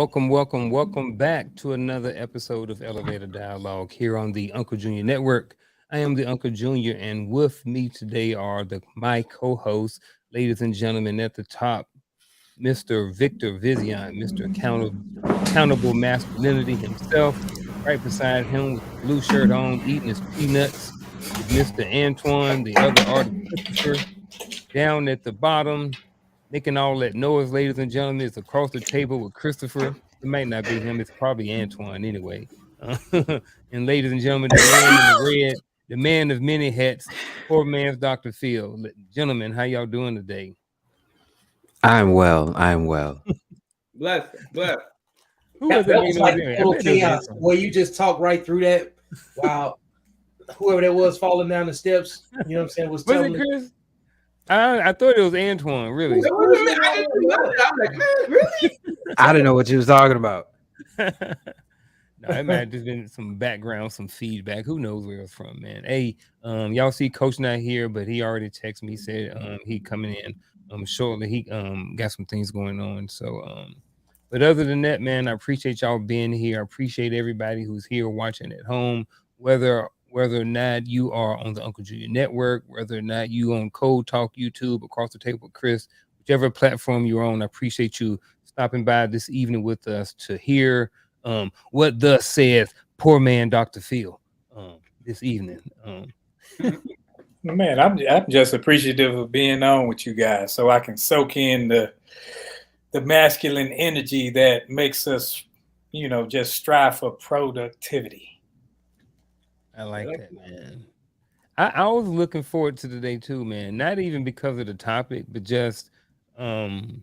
Welcome back to another episode of Elevator Dialogue here on the Unkle Junior Network. I am the Uncle Junior, and with me today are my co-hosts, ladies and gentlemen, at the top, Mr. Victor Vizion, Mr. Accountable Masculinity himself. Right beside him with the blue shirt on, eating his peanuts, is Mr. Antoine, the other artist, Christopher. Down at the bottom, making all that noise, ladies and gentlemen, is across the table with Christopher. It might not be him, it's probably Antoine anyway. Uh, and ladies and gentlemen, the man in the red, the man of many hats, poor man's Dr. Phil. Gentlemen, how y'all doing today? I'm well. I'm well. Bless, bless. Who was That, that that making was noise like anyway? I total bet that was chaos Antoine. where you just talk right through that while whoever that was falling down the steps, you know what I'm saying, was Was telling it me. Chris? I thought it was Antoine, really. It wasn't me. I didn't know that. I'm like, man, really? I didn't know what you was talking about. No, it might have just been some background, some feedback. Who knows where it's from, man? Hey, y'all see Coach not here, but he already texted me, said he coming in shortly. He got some things going on. So but other than that, man, I appreciate y'all being here. I appreciate everybody who's here watching at home, whether or not you are on the Uncle Junior Network, whether or not you on Code Talk YouTube, across the table with Chris, whichever platform you're on. I appreciate you stopping by this evening with us to hear what thus saith poor man Dr. Phil this evening. Man, I'm just appreciative of being on with you guys, so I can soak in the masculine energy that makes us, just strive for productivity. I like that, man. I was looking forward to today too, man. Not even because of the topic, but just um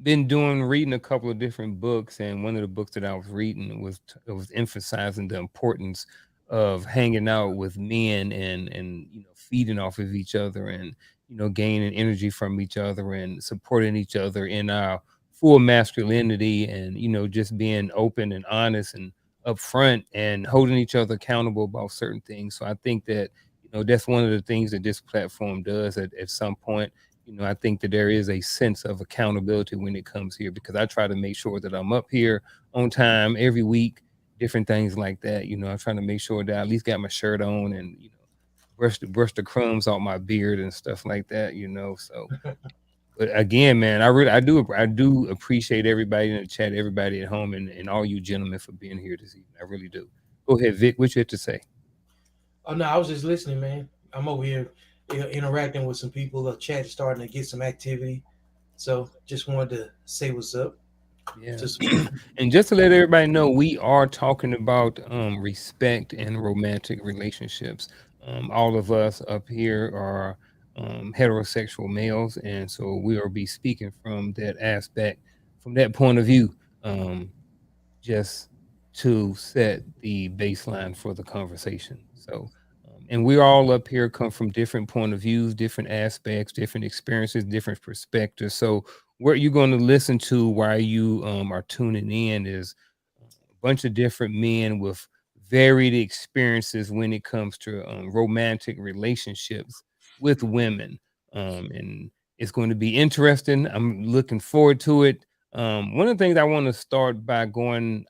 been reading a couple of different books, and one of the books that I was reading was emphasizing the importance of hanging out with men and feeding off of each other, and gaining energy from each other and supporting each other in our full masculinity, and just being open and honest and upfront and holding each other accountable about certain things. So I think that that's one of the things that this platform does at some point. I think that there is a sense of accountability when it comes here, because I try to make sure that I'm up here on time every week, different things like that. I'm trying to make sure that I at least got my shirt on, and brush the crumbs off my beard and stuff like that. So, but again, man, I do appreciate everybody in the chat, everybody at home, and all you gentlemen for being here this evening. I really do. Go ahead, Vic. What you have to say? Oh no, I was just listening, man. I'm over here interacting with some people. The chat is starting to get some activity. So just wanted to say what's up. Yeah. Just And just to let everybody know, we are talking about respect and romantic relationships. All of us up here are heterosexual males, and so we will be speaking from that aspect, from that point of view, um, just to set the baseline for the conversation. So, and we all up here come from different point of views, different aspects, different experiences, different perspectives. So, what you're going to listen to while you are tuning in is a bunch of different men with varied experiences when it comes to romantic relationships with women. And it's going to be interesting. I'm looking forward to it. One of the things I want to just start by going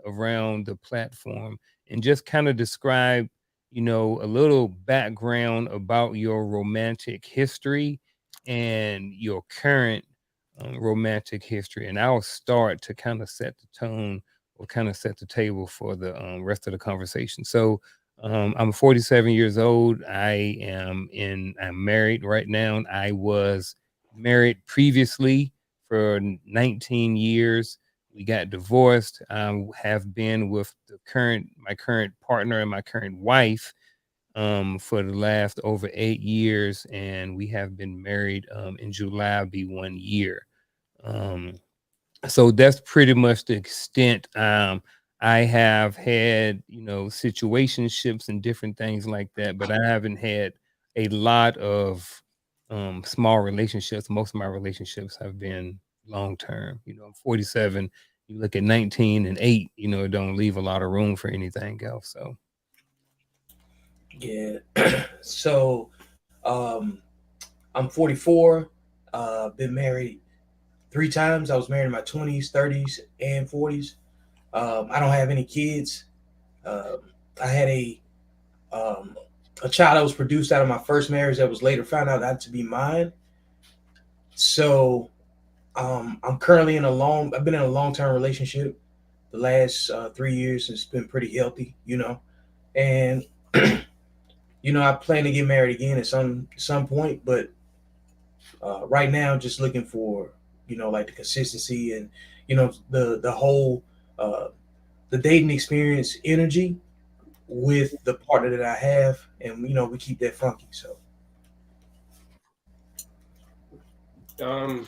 around the platform and just kind of describe, a little background about your romantic history and your current romantic history. And I'll start to kind of set the tone or kind of set the table for the rest of the conversation. So, I'm 47 years old. I'm married right now. And I was married previously for 19 years. We got divorced. I have been with my current partner and my current wife for the last over 8 years, and we have been married. In July will be 1 year. Um, so that's pretty much the extent. I have had, situationships and different things like that, but I haven't had a lot of small relationships. Most of my relationships have been long term. I'm 47. You look at 19 and 8, it don't leave a lot of room for anything else. So yeah. So I'm 44. Been married 3 times. I was married in my 20s, 30s, and 40s. I don't have any kids. I had um, a child that was produced out of my first marriage that was later found out not to be mine. So I'm currently I've been in a long-term relationship the last 3 years. It's been pretty healthy, and I plan to get married again at some point, but right now just looking for like the consistency and the whole uh, the dating experience energy with the partner that I have, and we keep that funky. So Um,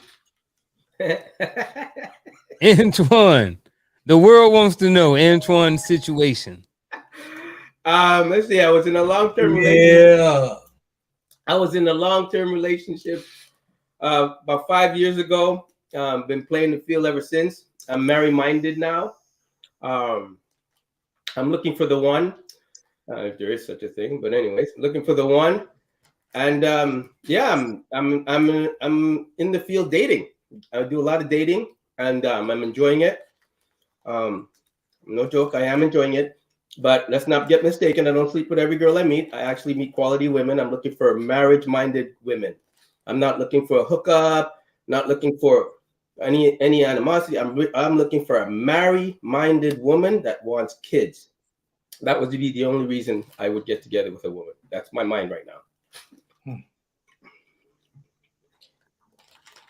Antoine, the world wants to know Antoine's situation. let's see. I was in a long-term relationship. I was in a long-term relationship about 5 years ago. Been playing the field ever since. I'm married-minded now. Um, I'm looking for the one, if there is such a thing. But anyways, looking for the one, and yeah, I'm in the field dating. I do a lot of dating, and I'm enjoying it. Um, no joke, I am enjoying it. But let's not get mistaken. I don't sleep with every girl I meet. I actually meet quality women. I'm looking for marriage-minded women. I'm not looking for a hookup. Not looking for any animosity. I'm looking for a married-minded woman that wants kids. That would be the only reason I would get together with a woman. That's my mind right now.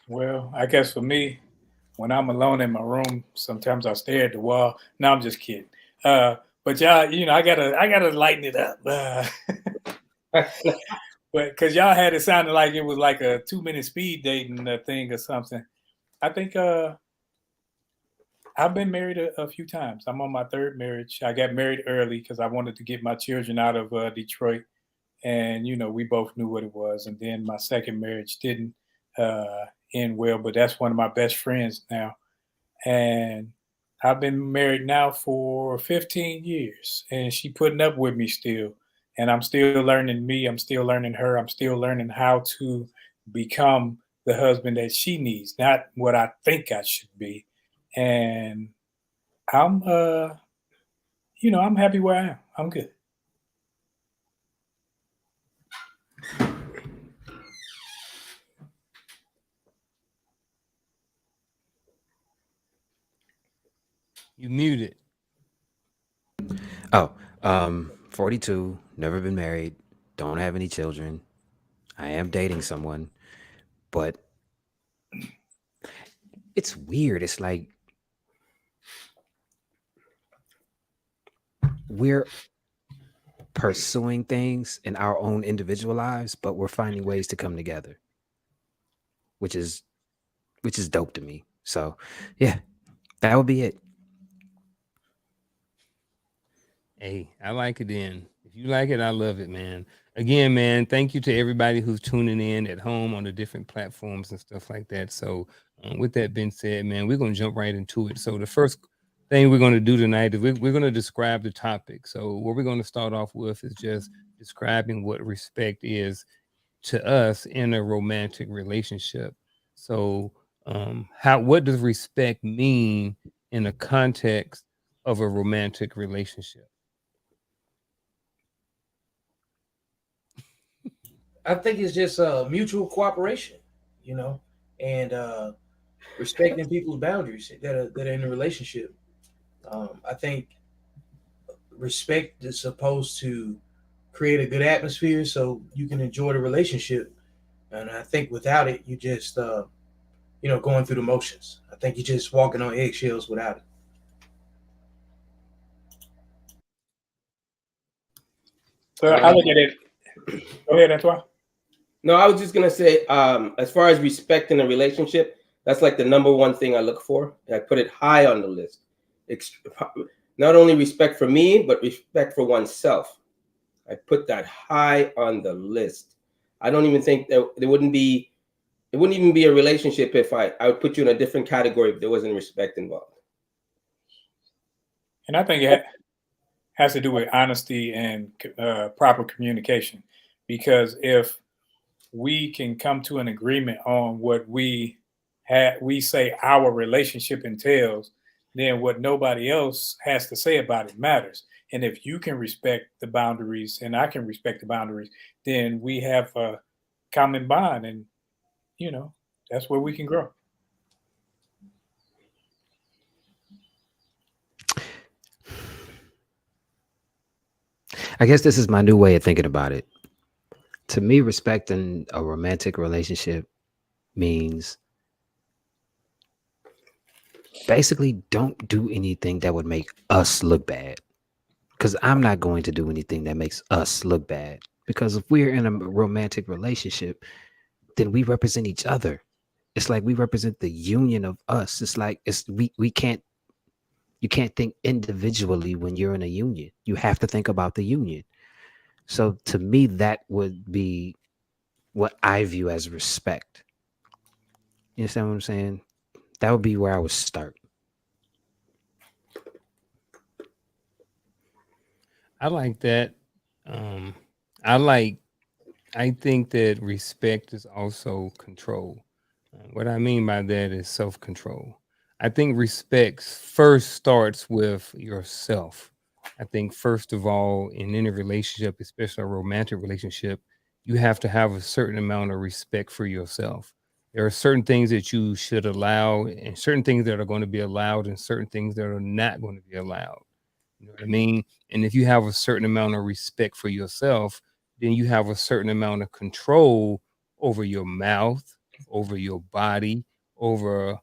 Well, I guess for me, when I'm alone in my room, sometimes I stare at the wall. No, I'm just kidding. But y'all, I gotta lighten it up. But because y'all had it sounded like it was like a 2-minute speed dating thing or something. I think I've been married a few times. I'm on my 3rd marriage. I got married early because I wanted to get my children out of Detroit, and we both knew what it was. And then my 2nd marriage didn't end well, but that's one of my best friends now, and I've been married now for 15 years, and she putting up with me still. And I'm still learning me. I'm still learning her. I'm still learning how to become the husband that she needs, not what I think I should be. And I'm, I'm happy where I am. I'm good. You muted. Oh, 42, never been married, don't have any children. I am dating someone, but it's weird. It's like we're pursuing things in our own individual lives, but we're finding ways to come together, which is dope to me. So, yeah, that would be it. Hey, I like it then. If you like it, I love it, man. Again, man, thank you to everybody who's tuning in at home on the different platforms and stuff like that. So, with that being said, man, we're going to jump right into it. So, the first thing we're going to do tonight is we're going to describe the topic. So, what we're going to start off with is just describing what respect is to us in a romantic relationship. So, what does respect mean in the context of a romantic relationship? I think it's just mutual cooperation, and respecting people's boundaries that are in a relationship. I think respect is supposed to create a good atmosphere so you can enjoy the relationship. And I think without it, you just going through the motions. I think you're just walking on eggshells without it. So I look at it. Go ahead, Antoine. No, I was just gonna say, as far as respect in a relationship, that's like the number one thing I look for. I put it high on the list. Not only respect for me, but respect for oneself. I put that high on the list. I don't even think that it wouldn't even be a relationship if I would put you in a different category if there wasn't respect involved. And I think it has to do with honesty and proper communication, because if we can come to an agreement on what we we say our relationship entails, then what nobody else has to say about it matters. And if you can respect the boundaries and I can respect the boundaries, then we have a common bond, and that's where we can grow. I guess this is my new way of thinking about it. To me, respecting a romantic relationship means basically don't do anything that would make us look bad. Because I'm not going to do anything that makes us look bad. Because if we're in a romantic relationship, then we represent each other. It's like we represent the union of us. It's like we can't you can't think individually when you're in a union. You have to think about the union. So to me, that would be what I view as respect. You understand what I'm saying? That would be where I would start. I like that. Um, I like. I think that respect is also control. What I mean by that is self control. I think respect first starts with yourself. I think, first of all, in any relationship, especially a romantic relationship, you have to have a certain amount of respect for yourself. There are certain things that you should allow, and certain things that are going to be allowed, and certain things that are not going to be allowed. You know what I mean? And if you have a certain amount of respect for yourself, then you have a certain amount of control over your mouth, over your body, over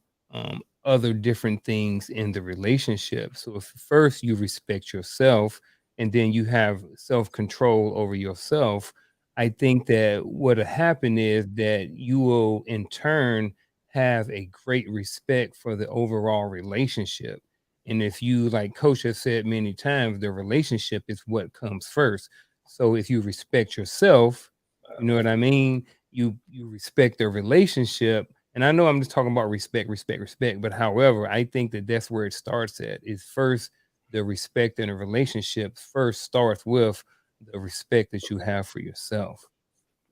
other different things in the relationship. So if first you respect yourself and then you have self control over yourself, I think that what'll happen is that you will in turn have a great respect for the overall relationship. And if you, like Coach has said many times, the relationship is what comes first. So if you respect yourself, you know what I mean? You respect the relationship. And I know I'm just talking about respect, respect, respect. But however, I think that that's where it starts at. Is first the respect in a relationship first starts with the respect that you have for yourself.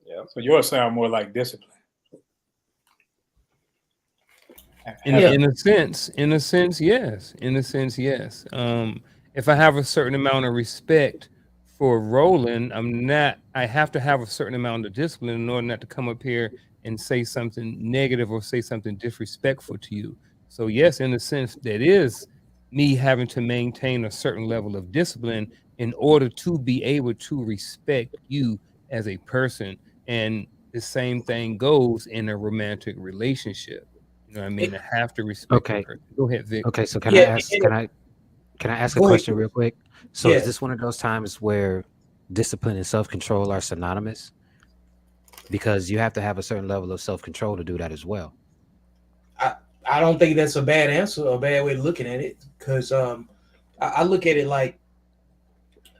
Yeah. So yours sound more like discipline. In a sense, yes. In a sense, yes. If I have a certain amount of respect for Roland, I have to have a certain amount of discipline in order not to come up here and say something negative or say something disrespectful to you. So yes, in a sense, that is me having to maintain a certain level of discipline in order to be able to respect you as a person. And the same thing goes in a romantic relationship. You know what I mean? I have to respect the Okay. person. Go ahead, Vic. Okay. So Yeah. can I ask a Go ahead. question real quick? So is Yeah. this one of those times where discipline and self control are synonymous? Because you have to have a certain level of self control to do that as well. I, I don't think that's a bad answer, a bad way of looking at it, because I look at it like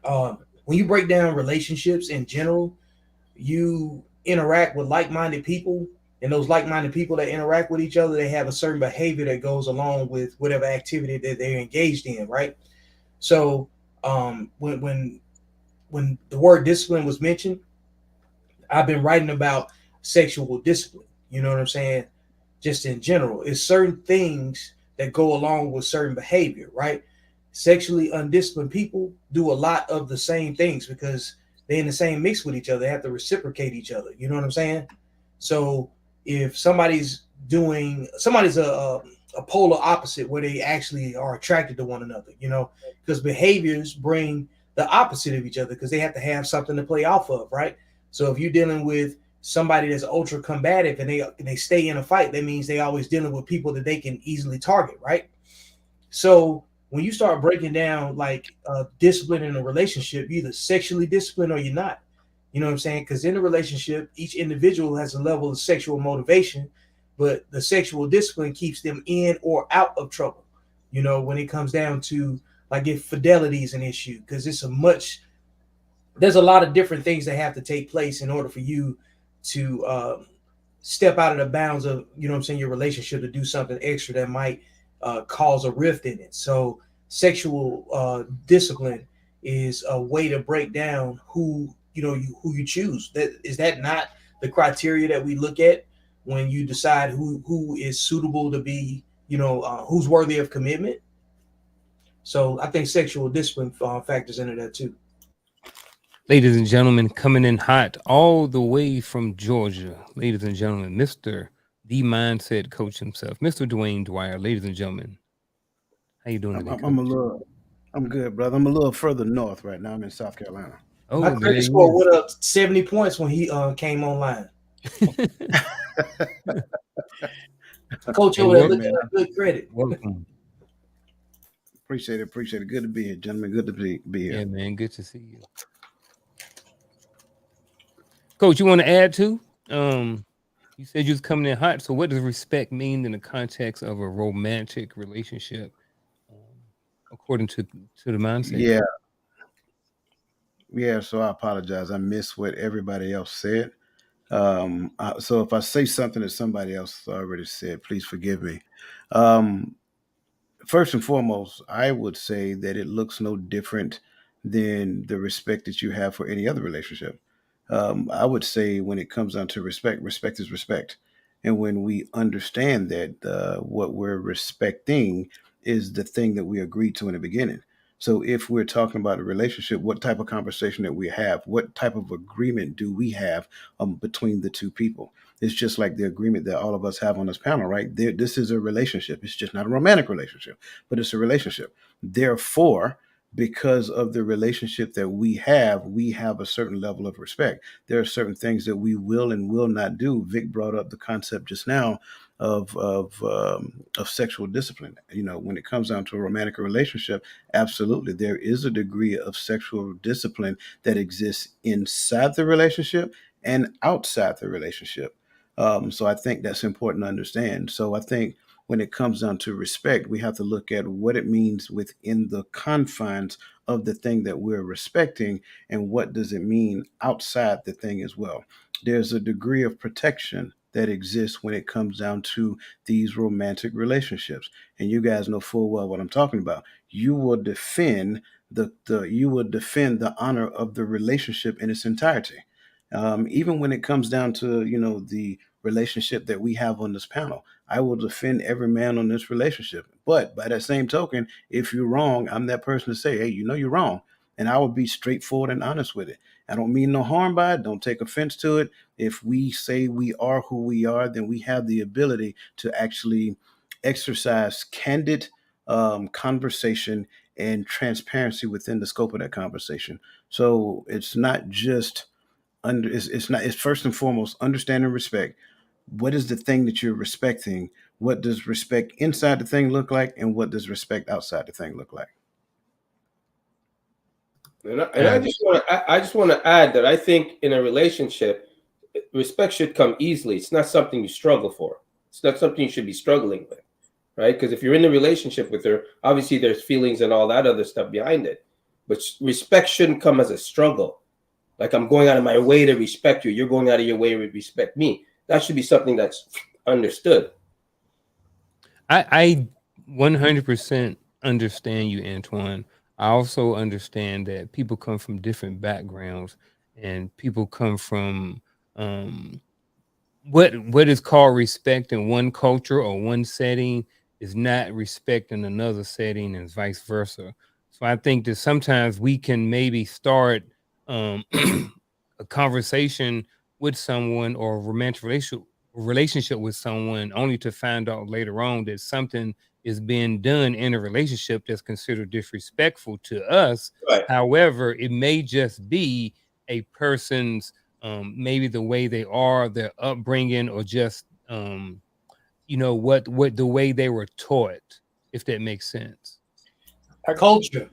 when you break down relationships in general, you interact with like-minded people, and those like-minded people that interact with each other, they have a certain behavior that goes along with whatever activity that they're engaged in, right? So when the word discipline was mentioned, I've been writing about sexual discipline. You know what I'm saying? Just in general, it's certain things that go along with certain behavior, right? Sexually undisciplined people do a lot of the same things because they're in the same mix with each other. They have to reciprocate each other. You know what I'm saying? So if somebody's a polar opposite where they actually are attracted to one another, because behaviors bring the opposite of each other because they have to have something to play off of, right? So if you're dealing with somebody that's ultra combative and they stay in a fight, that means they always dealing with people that they can easily target, right? So when you start breaking down like discipline in a relationship, you're either sexually disciplined or you're not. You know what I'm saying? Because in a relationship, each individual has a level of sexual motivation, but the sexual discipline keeps them in or out of trouble. When it comes down to like if fidelity is an issue, because there's a lot of different things that have to take place in order for you to step out of the bounds of, your relationship to do something extra that might cause a rift in it. So sexual discipline is a way to break down who you choose. That not the criteria that we look at when you decide who is suitable to be, who's worthy of commitment. So I think sexual discipline factors into that too. Ladies and gentlemen, coming in hot all the way from Georgia. Ladies and gentlemen, Mr. The Mindset Coach himself, Mr. Dwayne Dwyer. Ladies and gentlemen, how you doing today, Coach? I'm good, brother. I'm a little further north right now. I'm in South Carolina. My Oh, credit score went up 70 points when he came online. Coach over there looking at good credit. Welcome. Appreciate it. Good to be here, gentlemen. Good to be here. Yeah, man. Good to see you. Coach, you want to add to? You said you was coming in hot. So what does respect mean in the context of a romantic relationship? According to the mindset? Yeah. So I apologize. I missed what everybody else said. So if I say something that somebody else already said, please forgive me. First and foremost, I would say that it looks no different than the respect that you have for any other relationship. I would say when it comes down to respect, respect is respect. And when we understand that what we're respecting is the thing that we agreed to in the beginning. So if we're talking about a relationship, what type of conversation that we have, what type of agreement do we have between the two people? It's just like the agreement that all of us have on this panel, right? This is a relationship. It's just not a romantic relationship, but it's a relationship. Therefore, because of the relationship that we have a certain level of respect. There are certain things that we will and will not do. Vic brought up the concept just now of sexual discipline. When it comes down to a romantic relationship, absolutely, there is a degree of sexual discipline that exists inside the relationship and outside the relationship. So I think that's important to understand. So I think when it comes down to respect, we have to look at what it means within the confines of the thing that we're respecting and what does it mean outside the thing as well. There's a degree of protection that exists when it comes down to these romantic relationships. And you guys know full well what I'm talking about. You will defend the honor of the relationship in its entirety. Even when it comes down to the relationship that we have on this panel, I will defend every man on this relationship. But by that same token, if you're wrong, I'm that person to say, hey, you're wrong. And I will be straightforward and honest with it. I don't mean no harm by it. Don't take offense to it. If we say we are who we are, then we have the ability to actually exercise candid conversation and transparency within the scope of that conversation. So it's not just it's first and foremost understand and respect. What is the thing that you're respecting? What does respect inside the thing look like, and what does respect outside the thing look like? And I just want to add that I think in a relationship, respect should come easily. It's not something you struggle for. It's not something you should be struggling with, right? Because if you're in a relationship with her, obviously there's feelings and all that other stuff behind it. But respect shouldn't come as a struggle. Like I'm going out of my way to respect you. You're going out of your way to respect me. That should be something that's understood. I 100% understand you, Antoine. I also understand that people come from different backgrounds and people come from what is called respect in one culture or one setting is not respect in another setting and vice versa. So I think that sometimes we can maybe start a conversation with someone or a romantic relationship with someone only to find out later on that something is being done in a relationship that's considered disrespectful to us. Right. However, it may just be a person's maybe the way they are, their upbringing, or just what the way they were taught, if that makes sense. Culture.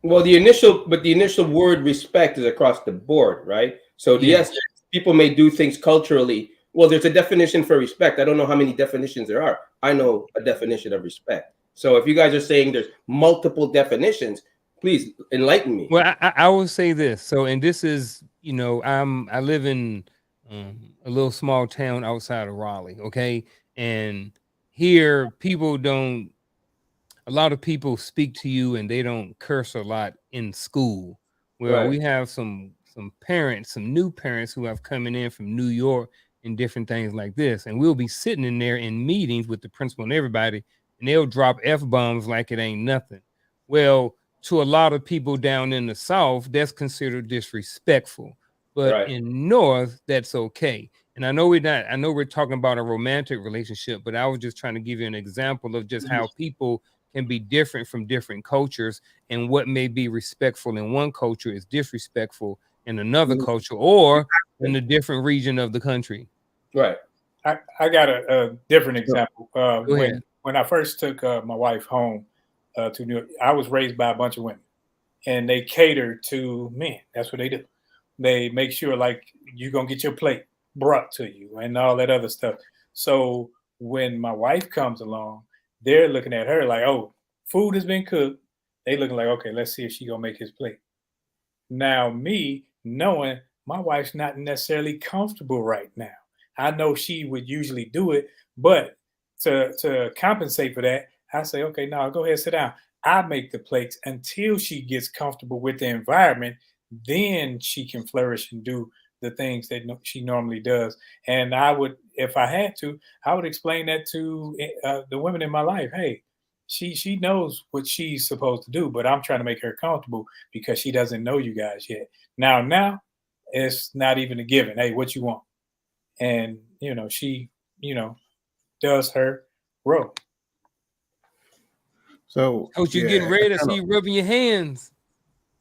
Well, the initial word respect is across the board, right? So yes, people may do things culturally. Well, there's a definition for respect. I don't know how many definitions there are. I know a definition of respect. So if you guys are saying there's multiple definitions, please enlighten me. Well, I will say this. So, and this is, I live in a little small town outside of Raleigh. Okay, and here people don't. A lot of people speak to you and they don't curse a lot in school. Well, Right. we have some parents, some new parents who have coming in from New York, and different things like this. And we'll be sitting in there in meetings with the principal and everybody, and they'll drop F-bombs like it ain't nothing. Well, to a lot of people down in the South, that's considered disrespectful. But Right. in North, that's okay. And I know we're talking about a romantic relationship, but I was just trying to give you an example of just how people can be different from different cultures, and what may be respectful in one culture is disrespectful in another culture or in a different region of the country. Right. I got a different example. Go ahead. When I first took my wife home to New York, I was raised by a bunch of women, and they cater to men. That's what they do. They make sure like you're gonna get your plate brought to you and all that other stuff. So when my wife comes along, they're looking at her like, oh, food has been cooked. They looking like, okay, let's see if she gonna make his plate. Now me knowing my wife's not necessarily comfortable right now. I know she would usually do it, but to compensate for that, I say, okay, now go ahead, sit down. I make the plates until she gets comfortable with the environment. Then she can flourish and do the things that she normally does. And I would, if I had to, I would explain that to the women in my life. Hey, she knows what she's supposed to do, but I'm trying to make her comfortable because she doesn't know you guys yet. Now it's not even a given. Hey, what you want? And she does her role. So, Coach, you're getting ready to see you rubbing your hands.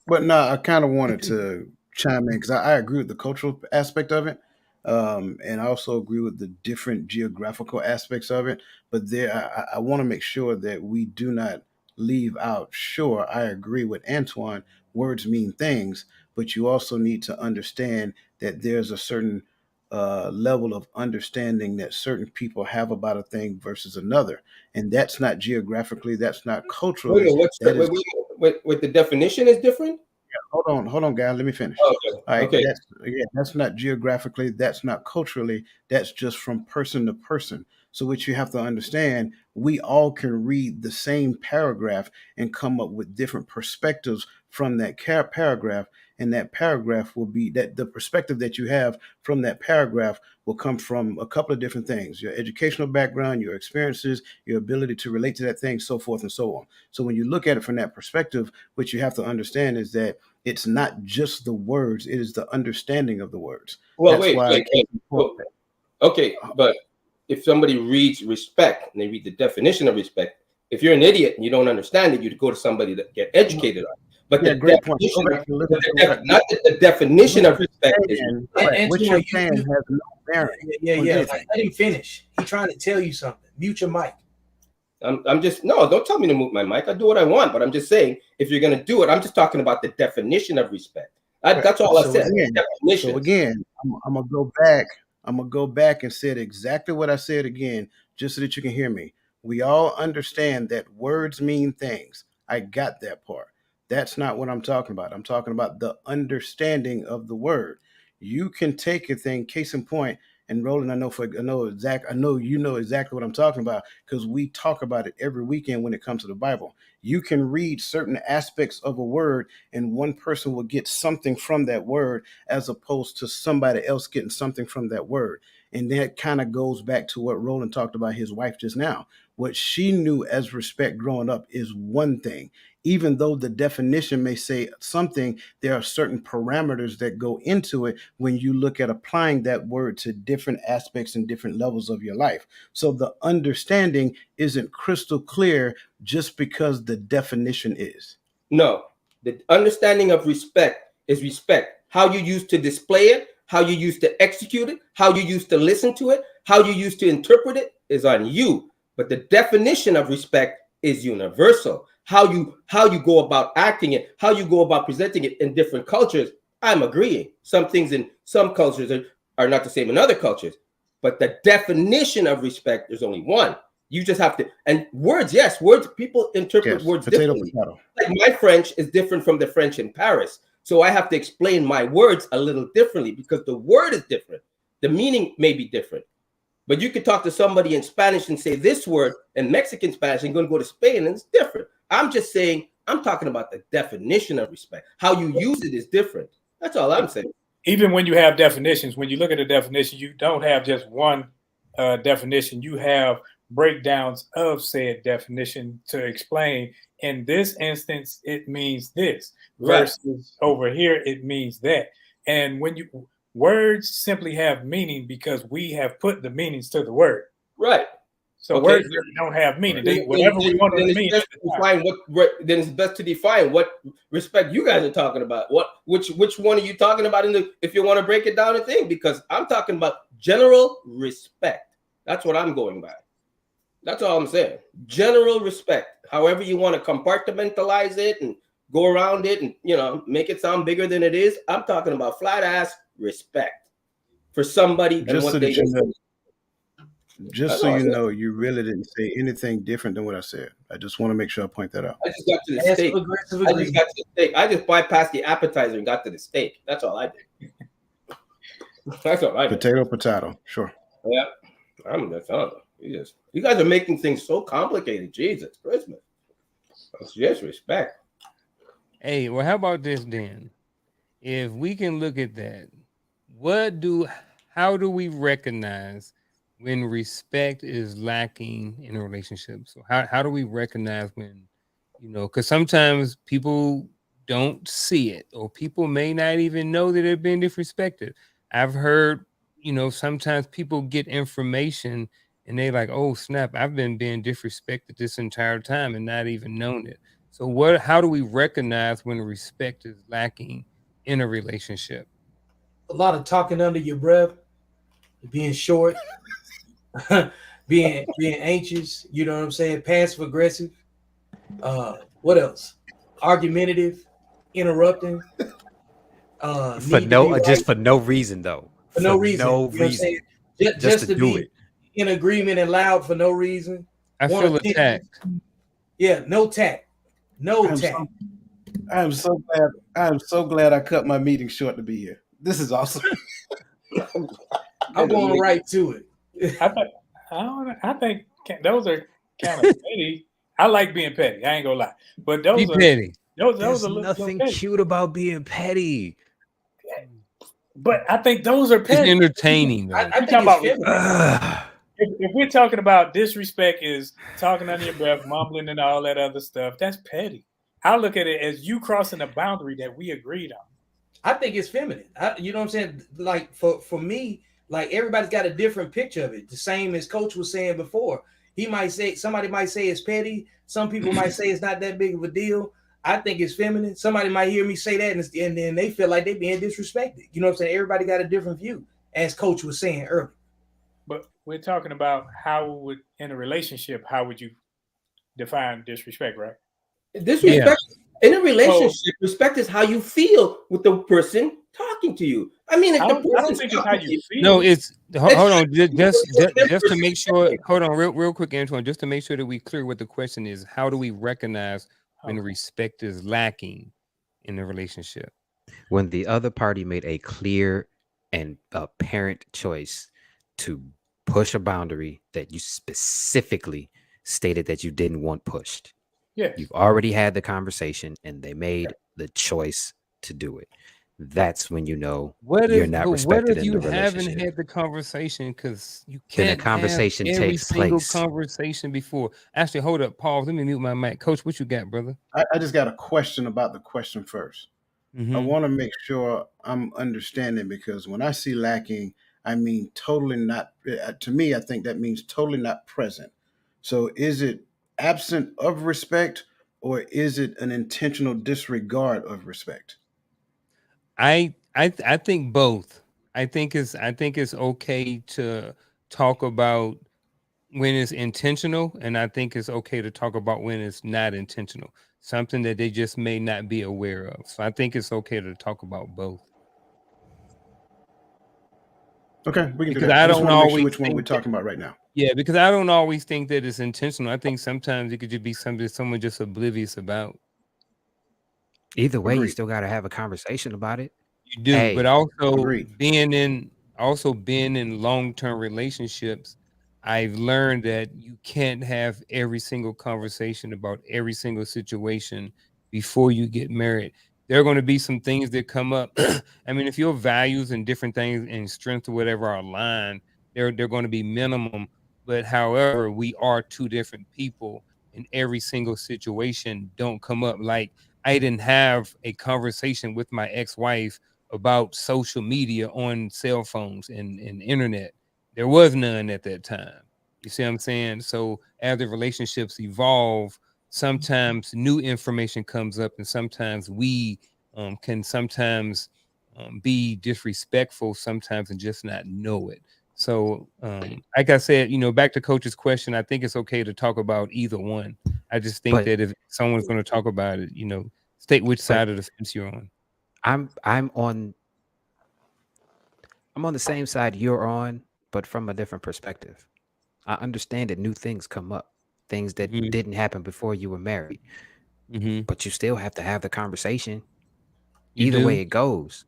but no, I kind of wanted to chime in because I agree with the cultural aspect of it, and I also agree with the different geographical aspects of it. But I want to make sure that we do not leave out. Sure, I agree with Antoine. Words mean things, but you also need to understand that there's a certain level of understanding that certain people have about a thing versus another, and that's not geographically, that's not culturally. Wait, the definition is different? Hold on, guys. Let me finish. Okay. All right, Okay. that's not geographically, that's not culturally, that's just from person to person. So what you have to understand, we all can read the same paragraph and come up with different perspectives from that paragraph, and that paragraph will be that the perspective that you have from that paragraph will come from a couple of different things: your educational background, your experiences, your ability to relate to that thing, so forth and so on. So when you look at it from that perspective, what you have to understand is that it's not just the words, it is the understanding of the words. Well, That's why okay, but if somebody reads respect and they read the definition of respect, if you're an idiot and you don't understand it, you'd go to somebody that get educated on it. But yeah, the great point. not that the definition of respect is what you're saying has no bearing. Yeah. Let him finish. He's trying to tell you something. Mute your mic. I'm just don't tell me to mute my mic. I do what I want, but I'm just saying if you're going to do it, I'm just talking about the definition of respect. That's all I said. So again, I'm gonna go back. I'm gonna go back and say exactly what I said again, just so that you can hear me. We all understand that words mean things. I got that part. That's not what I'm talking about. I'm talking about the understanding of the word. You can take a thing, case in point, and Roland, I know you know exactly what I'm talking about because we talk about it every weekend when it comes to the Bible. You can read certain aspects of a word, and one person will get something from that word as opposed to somebody else getting something from that word. And that kind of goes back to what Roland talked about his wife just now. What she knew as respect growing up is one thing. Even though the definition may say something, there are certain parameters that go into it when you look at applying that word to different aspects and different levels of your life. So the understanding isn't crystal clear just because the definition is. No, the understanding of respect is respect. How you used to display it, how you used to execute it, how you used to listen to it, how you used to interpret it is on you. But the definition of respect is universal. How you go about acting it, how you go about presenting it in different cultures. I'm agreeing. Some things in some cultures are not the same in other cultures. But the definition of respect, there's only one. You just have to, and words, yes, words, people interpret words differently. Like my French is different from the French in Paris. So I have to explain my words a little differently because the word is different. The meaning may be different. But you could talk to somebody in Spanish and say this word in Mexican Spanish and going to go to Spain and it's different. I'm just saying, I'm talking about the definition of respect. How you use it is different. That's all I'm saying. even when you have definitions, when you look at a definition, you don't have just one definition. You have breakdowns of said definition to explain. In this instance, it means this, versus over here, it means that. And when you words simply have meaning because we have put the meanings to the word. Right. So Okay. words really don't have meaning. Whatever we want them to mean. Then it's best to define what respect you guys are talking about. Which one are you talking about if you want to break it down a thing? Because I'm talking about general respect. That's what I'm going by. That's all I'm saying. General respect. However you want to compartmentalize it and go around it and make it sound bigger than it is. I'm talking about flat ass respect for somebody and what they do. Just so you know, you really didn't say anything different than what I said. I just want to make sure I point that out. I just got to the steak. I just bypassed the appetizer and got to the steak. That's all I did. That's all I did. Potato. Sure. Yeah. You guys are making things so complicated. Jesus Christmas. That's just respect. Hey, well, how about this then? If we can look at that, how do we recognize when respect is lacking in a relationship? So how do we recognize when, because sometimes people don't see it, or people may not even know that they're being disrespected. I've heard, sometimes people get information and they're like, oh snap, I've been being disrespected this entire time and not even known it. So how do we recognize when respect is lacking in a relationship? A lot of talking under your breath, being short, being anxious, you know what I'm saying? Passive aggressive. What else? Argumentative, interrupting. For no reason though. For no reason. No you know reason. What I'm saying? Just to do it. In agreement and loud for no reason. I feel attacked. Yeah, no tact. No tact. I am so glad I cut my meeting short to be here. This is awesome. I'm going right to it. I think those are kind of petty. I like being petty. I ain't gonna lie, but those are petty. Those are nothing cute about being petty. But I think those are petty. It's entertaining though. I think it's if we're talking about disrespect, is talking under your breath, mumbling, and all that other stuff, that's petty. I look at it as you crossing a boundary that we agreed on. I think it's feminine. You know what I'm saying? Like for me, like everybody's got a different picture of it. The same as Coach was saying before. Somebody might say it's petty. Some people might say it's not that big of a deal. I think it's feminine. Somebody might hear me say that and then they feel like they're being disrespected. You know what I'm saying? Everybody got a different view, as Coach was saying earlier. But we're talking about in a relationship, how would you define disrespect, right? Disrespect in a relationship, respect is how you feel with the person talking to you. I mean, if I don't think it's how you feel. No, it's hold on, just to make sure. Hold on, real quick, Antoine, just to make sure that we clear what the question is. How do we recognize when respect is lacking in a relationship? When the other party made a clear and apparent choice to push a boundary that you specifically stated that you didn't want pushed. Yeah, you've already had the conversation and they made the choice to do it. That's when you know you're not respected in the relationship. What if you haven't had the conversation? Because you can't. Then a conversation have every takes single place. Conversation before. Actually, hold up, pause. Let me mute my mic. Coach, what you got, brother? I just got a question about the question first. I want to make sure I'm understanding, because when I see lacking, I mean totally not. To me, I think that means totally not present. So is it absent of respect, or is it an intentional disregard of respect? I think both. I think it's okay to talk about when it's intentional, and I think it's okay to talk about when it's not intentional. Something that they just may not be aware of. So I think it's okay to talk about both. Okay, we can because do that. I just don't want to make always sure which one think we're talking about right now. Yeah, because I don't always think that it's intentional. I think sometimes it could just be something someone just oblivious about. Either way, Agreed. you still got to have a conversation about it. You do, Hey, but also agreed. being in long-term relationships, I've learned that you can't have every single conversation about every single situation before you get married. There are going to be some things that come up. I mean, if your values and different things and strengths or whatever are aligned, they're going to be minimum. But however, we are two different people, and every single situation don't come up. Like, I didn't have a conversation with my ex-wife about social media on cell phones and internet. There was none at that time. You see what I'm saying? So as the relationships evolve, sometimes new information comes up, and sometimes we can sometimes be disrespectful sometimes and just not know it. So like I said, back to Coach's question, I think it's okay to talk about either one. I just think But that if someone's going to talk about it, state which but side of the fence you're on. I'm on the same side you're on, but from a different perspective. I understand that new things come up, things that Hmm. didn't happen before you were married, Hmm. but you still have to have the conversation. You Either way do? it goes.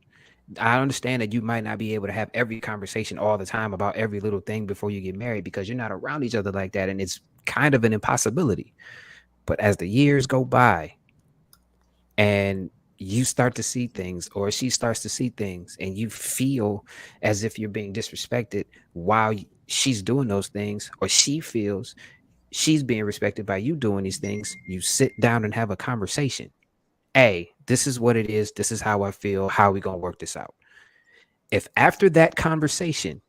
I understand that you might not be able to have every conversation all the time about every little thing before you get married because you're not around each other like that. And it's kind of an impossibility. But as the years go by and you start to see things, or she starts to see things, and you feel as if you're being disrespected while she's doing those things, or she feels she's being respected by you doing these things, you sit down and have a conversation. Hey, this is what it is. This is how I feel. How are we going to work this out? If after that conversation,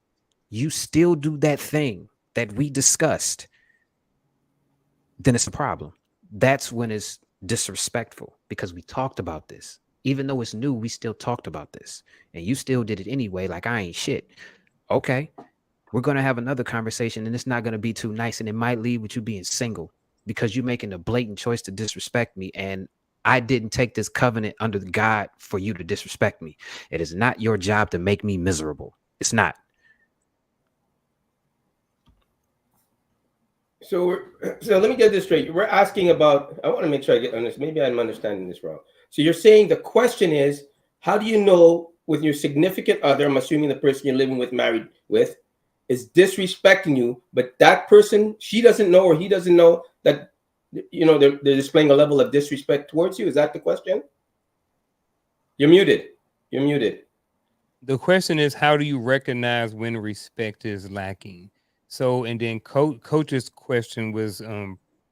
you still do that thing that we discussed, then it's a problem. That's when it's disrespectful because we talked about this. Even though it's new, we still talked about this. And you still did it anyway, like I ain't shit. Okay, we're going to have another conversation and it's not going to be too nice. And it might lead with you being single because you're making a blatant choice to disrespect me. And I didn't take this covenant under God for you to disrespect me. It is not your job to make me miserable. It's not. So let me get this straight. We're asking about. I want to make sure I get on this. Maybe I'm understanding this wrong. So you're saying the question is, how do you know with your significant other? I'm assuming the person you're living with, married with, is disrespecting you, but that person, she doesn't know or he doesn't know that they're displaying a level of disrespect towards you. Is that the question? You're muted. You're muted. The question is, how do you recognize when respect is lacking? So, and then coach's question was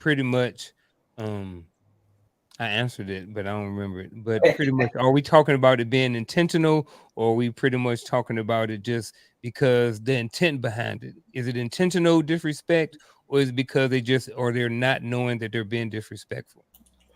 pretty much I answered it, but I don't remember it. But pretty much, are we talking about it being intentional, or are we pretty much talking about it just because the intent behind it? Is it intentional disrespect, or is it because they're not knowing that they're being disrespectful?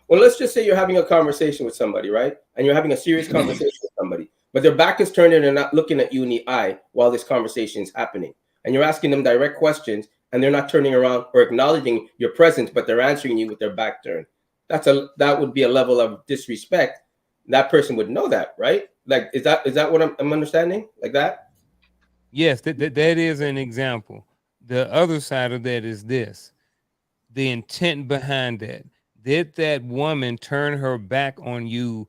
Well, let's just say you're having a conversation with somebody, right? And you're having a serious conversation with somebody, but their back is turned and they're not looking at you in the eye while this conversation is happening. And you're asking them direct questions and they're not turning around or acknowledging your presence, but they're answering you with their back turned. That would be a level of disrespect. That person would know that, right? Like, is that what I'm understanding? Like that? Yes, that is an example. The other side of that is this: the intent behind that. Did that woman turn her back on you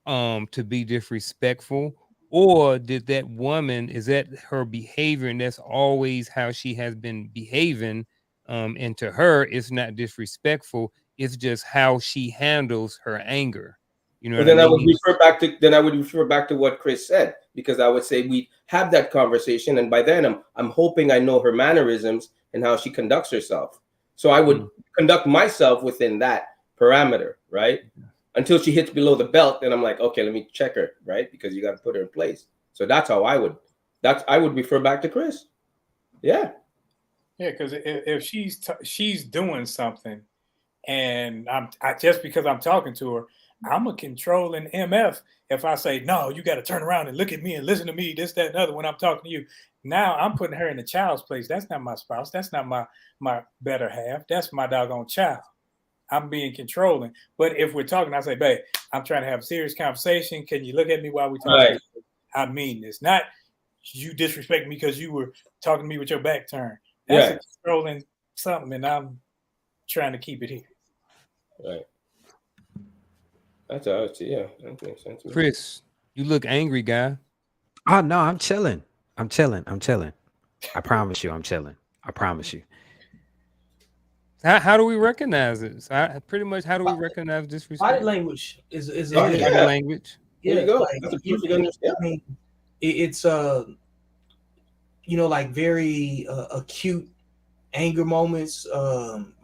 to be disrespectful, or did that woman, is that her behavior and that's always how she has been behaving, and to her it's not disrespectful, it's just how she handles her anger, you know Well, what I then I would mean? refer back to what Chris said, because I would say we have that conversation, and by then I'm hoping I know her mannerisms and how she conducts herself. So I would Mm. conduct myself within that parameter, right? Until she hits below the belt, then I'm like, okay, let me check her, right? Because you got to put her in place. So that's how I would refer back to Chris. Yeah. Yeah, because if she's doing something, and just because I'm talking to her, I'm a controlling MF. If I say no, you got to turn around and look at me and listen to me, this, that, and other when I'm talking to you. Now I'm putting her in the child's place. That's not my spouse. That's not my better half. That's my doggone child. I'm being controlling. But if we're talking, I say, babe, I'm trying to have a serious conversation. Can you look at me while we talk? Right. I mean this. Not you disrespect me because you were talking to me with your back turned. That's a controlling something, and I'm trying to keep it here. Right. That's how I see. Yeah, that makes sense. Chris, you look angry, guy. Oh, no, I'm chilling. I'm chilling. I promise you, I'm chilling. I promise you. How do we recognize it? So pretty much, how do we recognize Body disrespect? language is Yeah. Body yeah, language. There you yeah, go. like That's a you perfect can. understanding. I mean, it's like very acute anger moments,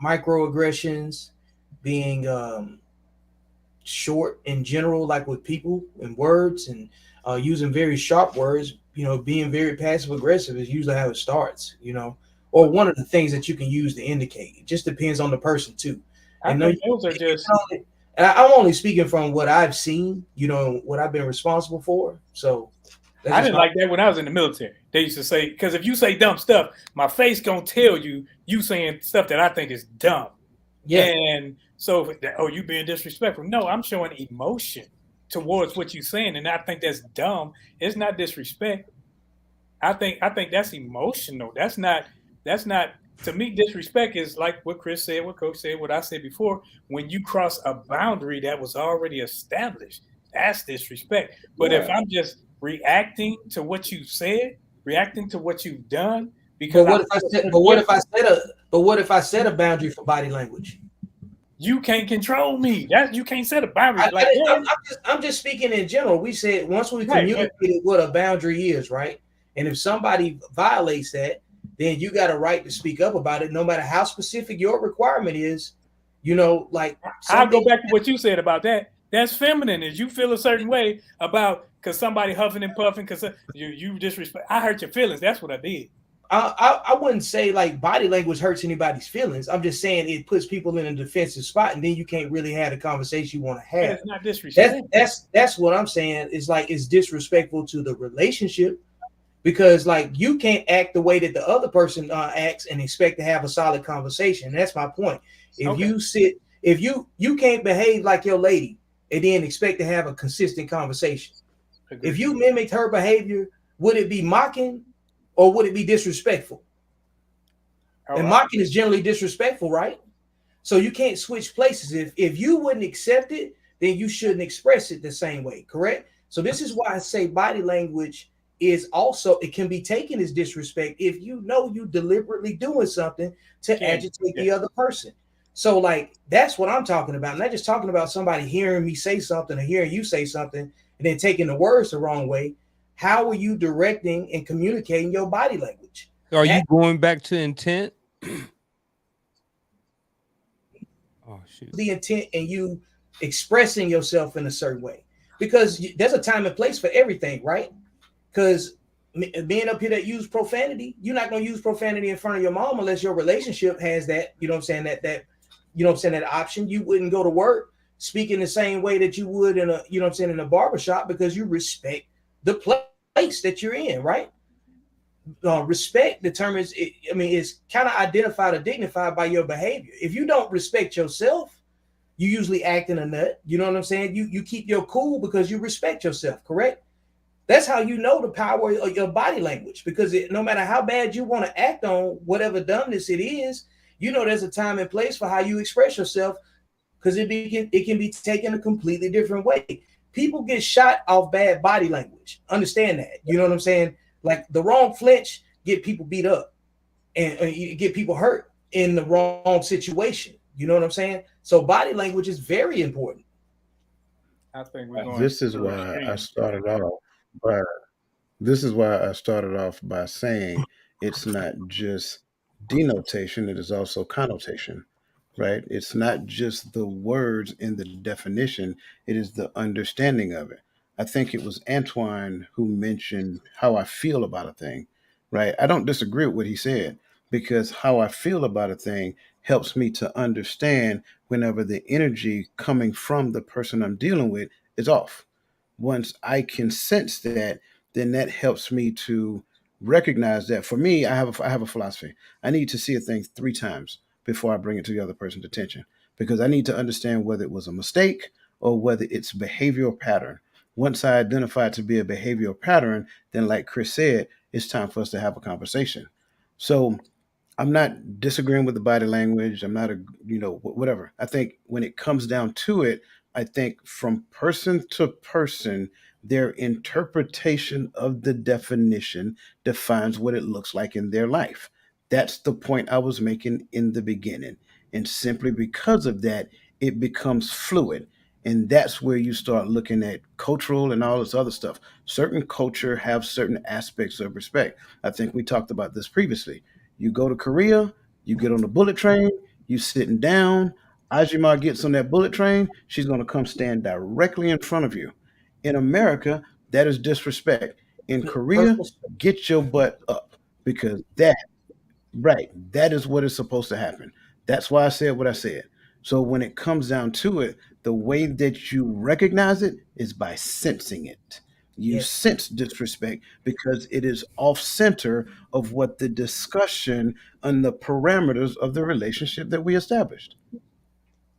microaggressions, being short in general, like with people and words, and using very sharp words. Being very passive aggressive is usually how it starts. Or one of the things that you can use to indicate. It just depends on the person too. I And think those are just. I'm only speaking from what I've seen. What I've been responsible for. So that's I just didn't my like that when I was in the military. They used to say, because if you say dumb stuff, my face gonna tell you saying stuff that I think is dumb. yeah. And so, you being disrespectful. No, I'm showing emotion towards what you're saying, and I think that's dumb. It's not disrespect. I think that's emotional. That's not to me. Disrespect is like what Chris said, what Coach said, what I said before. When you cross a boundary that was already established, that's disrespect. But if Yeah. I'm just reacting to what you said, reacting to what you've done, But because I what if I feel a said? certain But way, what if I set a boundary for body language? you can't control me. That you can't set a boundary I, like I, I'm, that. I'm just I'm just speaking in general. We said once we Right, but communicated what a boundary is, right? And if somebody violates that, then you got a right to speak up about it, no matter how specific your requirement is. Like I'll some go things. back to what you said about that. That's feminine. Is you feel a certain way about because somebody huffing and puffing because you disrespect. I hurt your feelings. That's what I did. I wouldn't say like body language hurts anybody's feelings. I'm just saying it puts people in a defensive spot, and then you can't really have the conversation you want to But have. it's not That's disrespect. that's that's what I'm saying. Is like it's disrespectful to the relationship because like you can't act the way that the other person acts and expect to have a solid conversation. That's my point. If Okay. you sit, if you can't behave like your lady and then expect to have a consistent conversation. If Agree. you mimicked her behavior, would it be mocking or would it be disrespectful? Oh, And mocking is generally disrespectful, right? So you can't switch places. If you wouldn't accept it, then you shouldn't express it the same way, correct? So this is why I say body language is also it can be taken as disrespect if you know you deliberately doing something to agitate yeah. the other person. So like that's what I'm talking about. I'm not just talking about somebody hearing me say something or hearing you say something and then taking the words the wrong way. How are you directing and communicating your body language? Are you That going back to intent? Oh shoot. the intent and you expressing yourself in a certain way because there's a time and place for everything, right? Because being up here that use profanity, you're not going to use profanity in front of your mom unless your relationship has that, you know what I'm saying, that you know what I'm saying, that option. You wouldn't go to work speaking the same way that you would in a, you know what I'm saying, in a barbershop because you respect the place that you're in, right? Respect determines it, I mean, it's kind of identified or dignified by your behavior. If you don't respect yourself, you usually act in a nut. You know what I'm saying? You keep your cool because you respect yourself, correct? That's how you know the power of your body language because no matter how bad you want to act on whatever dumbness it is, there's a time and place for how you express yourself because it can be taken a completely different way. People get shot off bad body language. Understand that. You know what I'm saying? Like the wrong flinch get people beat up and you get people hurt in the wrong situation. You know what I'm saying? So body language is very important. I think we're going This is to why I extremes. started off by This is why I started off by saying it's not just denotation, it is also connotation, right? It's not just the words in the definition, it is the understanding of it. I think it was Antoine who mentioned how I feel about a thing, right? I don't disagree with what he said because how I feel about a thing helps me to understand whenever the energy coming from the person I'm dealing with is off. Once I can sense that, then that helps me to recognize that. For me, I have a philosophy. I need to see a thing 3 times before I bring it to the other person's attention because I need to understand whether it was a mistake or whether it's behavioral pattern. Once I identify it to be a behavioral pattern, then like Chris said, it's time for us to have a conversation. So I'm not disagreeing with the body language. I'm not whatever. I think when it comes down to it, I think from person to person, their interpretation of the definition defines what it looks like in their life. That's the point I was making in the beginning. And simply because of that, it becomes fluid. And that's where you start looking at cultural and all this other stuff. Certain culture have certain aspects of respect. I think we talked about this previously. You go to Korea, you get on the bullet train, you sitting down. Ajima gets on that bullet train, she's going to come stand directly in front of you. In America, that is disrespect. In Korea, Personal. get your butt up because that right. That is what is supposed to happen. That's why I said what I said. So when it comes down to it, the way that you recognize it is by sensing it. You Yes. sense disrespect because it is off center of what the discussion and the parameters of the relationship that we established.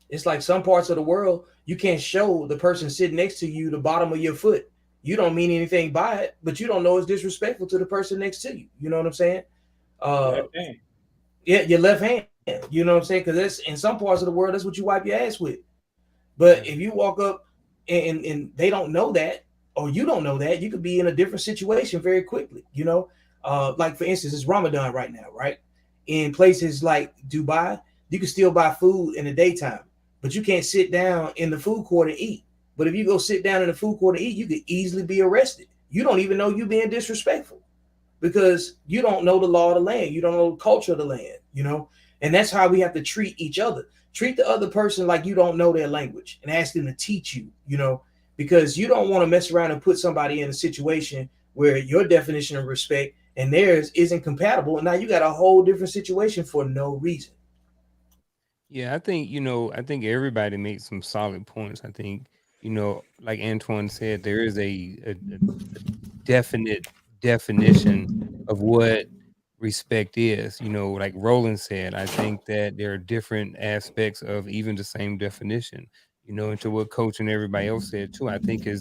It's like some parts of the world, you can't show the person sitting next to you the bottom of your foot. You don't mean anything by it, but you don't know it's disrespectful to the person next to you. You know what I'm saying? Uh, Left hand. yeah, your left hand. You know what I'm saying? Because that's in some parts of the world, that's what you wipe your ass with. But if you walk up and they don't know that, or you don't know that, you could be in a different situation very quickly. You know, like for instance, it's Ramadan right now, right? In places like Dubai, you can still buy food in the daytime, but you can't sit down in the food court and eat. But if you go sit down in the food court and eat, you could easily be arrested. You don't even know you're being disrespectful because you don't know the law of the land. You don't know the culture of the land, you know? And that's how we have to treat each other. Treat the other person like you don't know their language and ask them to teach you, you know, because you don't want to mess around and put somebody in a situation where your definition of respect and theirs isn't compatible. And now you got a whole different situation for no reason. Yeah, I think everybody made some solid points. I think, like Antoine said, there is a definite definition of what respect is. Like Roland said, I think that there are different aspects of even the same definition. Into what Coach and everybody else said too. I think it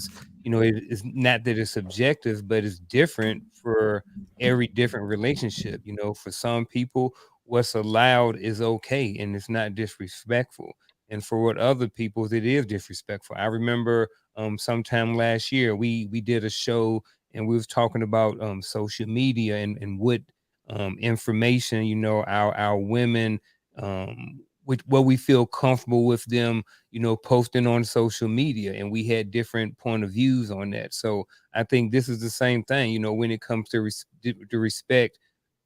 is not that it's subjective, but it's different for every different relationship. For some people, what's allowed is okay and it's not disrespectful. And for what other people's it is disrespectful. I remember sometime last year we did a show and we was talking about social media and what information our women with what we feel comfortable with them posting on social media, and we had different point of views on that. So I think this is the same thing when it comes to respect,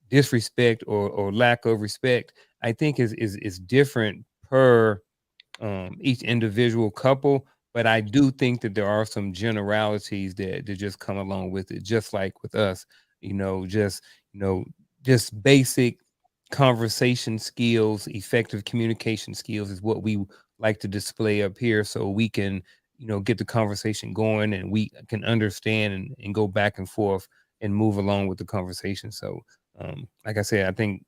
disrespect, or lack of respect. I think is different per each individual couple, but I do think that there are some generalities that just come along with it, just like with us, you know, just you know, just basic conversation skills, effective communication skills is what we like to display up here so we can, get the conversation going and we can understand and go back and forth and move along with the conversation. So like I said, I think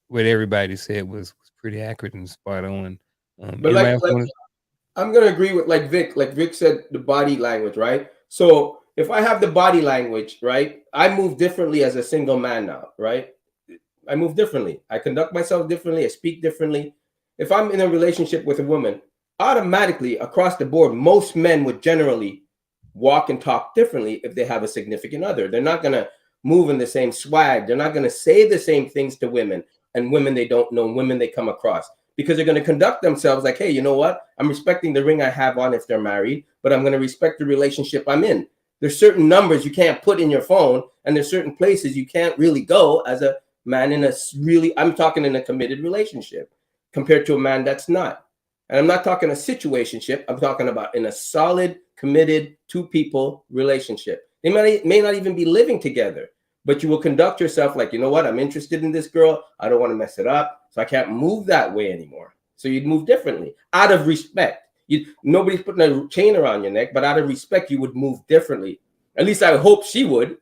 what everybody said was pretty accurate and spot on. But Anybody else want to? I'm gonna agree with like Vic. Like Vic said, the body language, right? So if I have the body language, right, I move differently as a single man now, right? I move differently. I conduct myself differently. I speak differently. If I'm in a relationship with a woman, automatically across the board, most men would generally walk and talk differently if they have a significant other. They're not gonna move in the same swag. They're not gonna say the same things to women and women they don't know, women they come across, because they're going to conduct themselves like, hey, you know what? I'm respecting the ring I have on if they're married, but I'm going to respect the relationship I'm in. There's certain numbers you can't put in your phone, and there's certain places you can't really go as a man in a really, I'm talking in a committed relationship compared to a man that's not. And I'm not talking a situationship. I'm talking about in a solid, committed two people relationship. They may not even be living together, but you will conduct yourself like, you know what? I'm interested in this girl. I don't want to mess it up. So I can't move that way anymore. So you'd move differently out of respect. Nobody's putting a chain around your neck, but out of respect, you would move differently. At least I hope she would,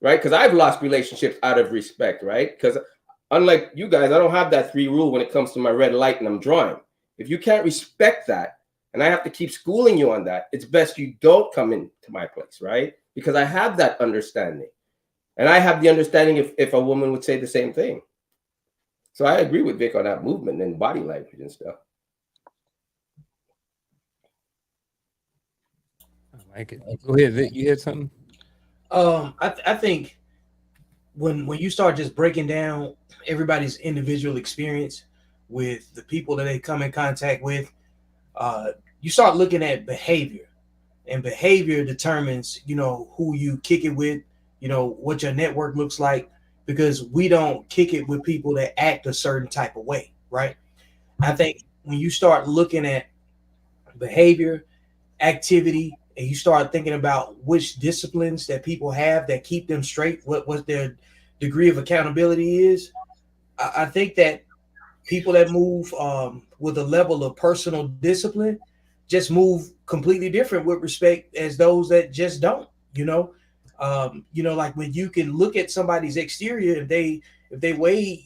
right? Because I've lost relationships out of respect, right? Because unlike you guys, I don't have that 3 rule when it comes to my red light and I'm drawing. If you can't respect that, and I have to keep schooling you on that, it's best you don't come into my place, right? Because I have that understanding. And I have the understanding if a woman would say the same thing. So I agree with Vic on that movement and body language and stuff. I like it. Go ahead, Vic. You had something? I think when you start just breaking down everybody's individual experience with the people that they come in contact with, you start looking at behavior, and behavior determines, who you kick it with, what your network looks like, because we don't kick it with people that act a certain type of way, right? I think when you start looking at behavior, activity, and you start thinking about which disciplines that people have that keep them straight, what their degree of accountability is, I think that people that move with a level of personal discipline just move completely different with respect as those that just don't. Like when you can look at somebody's exterior, if they weigh,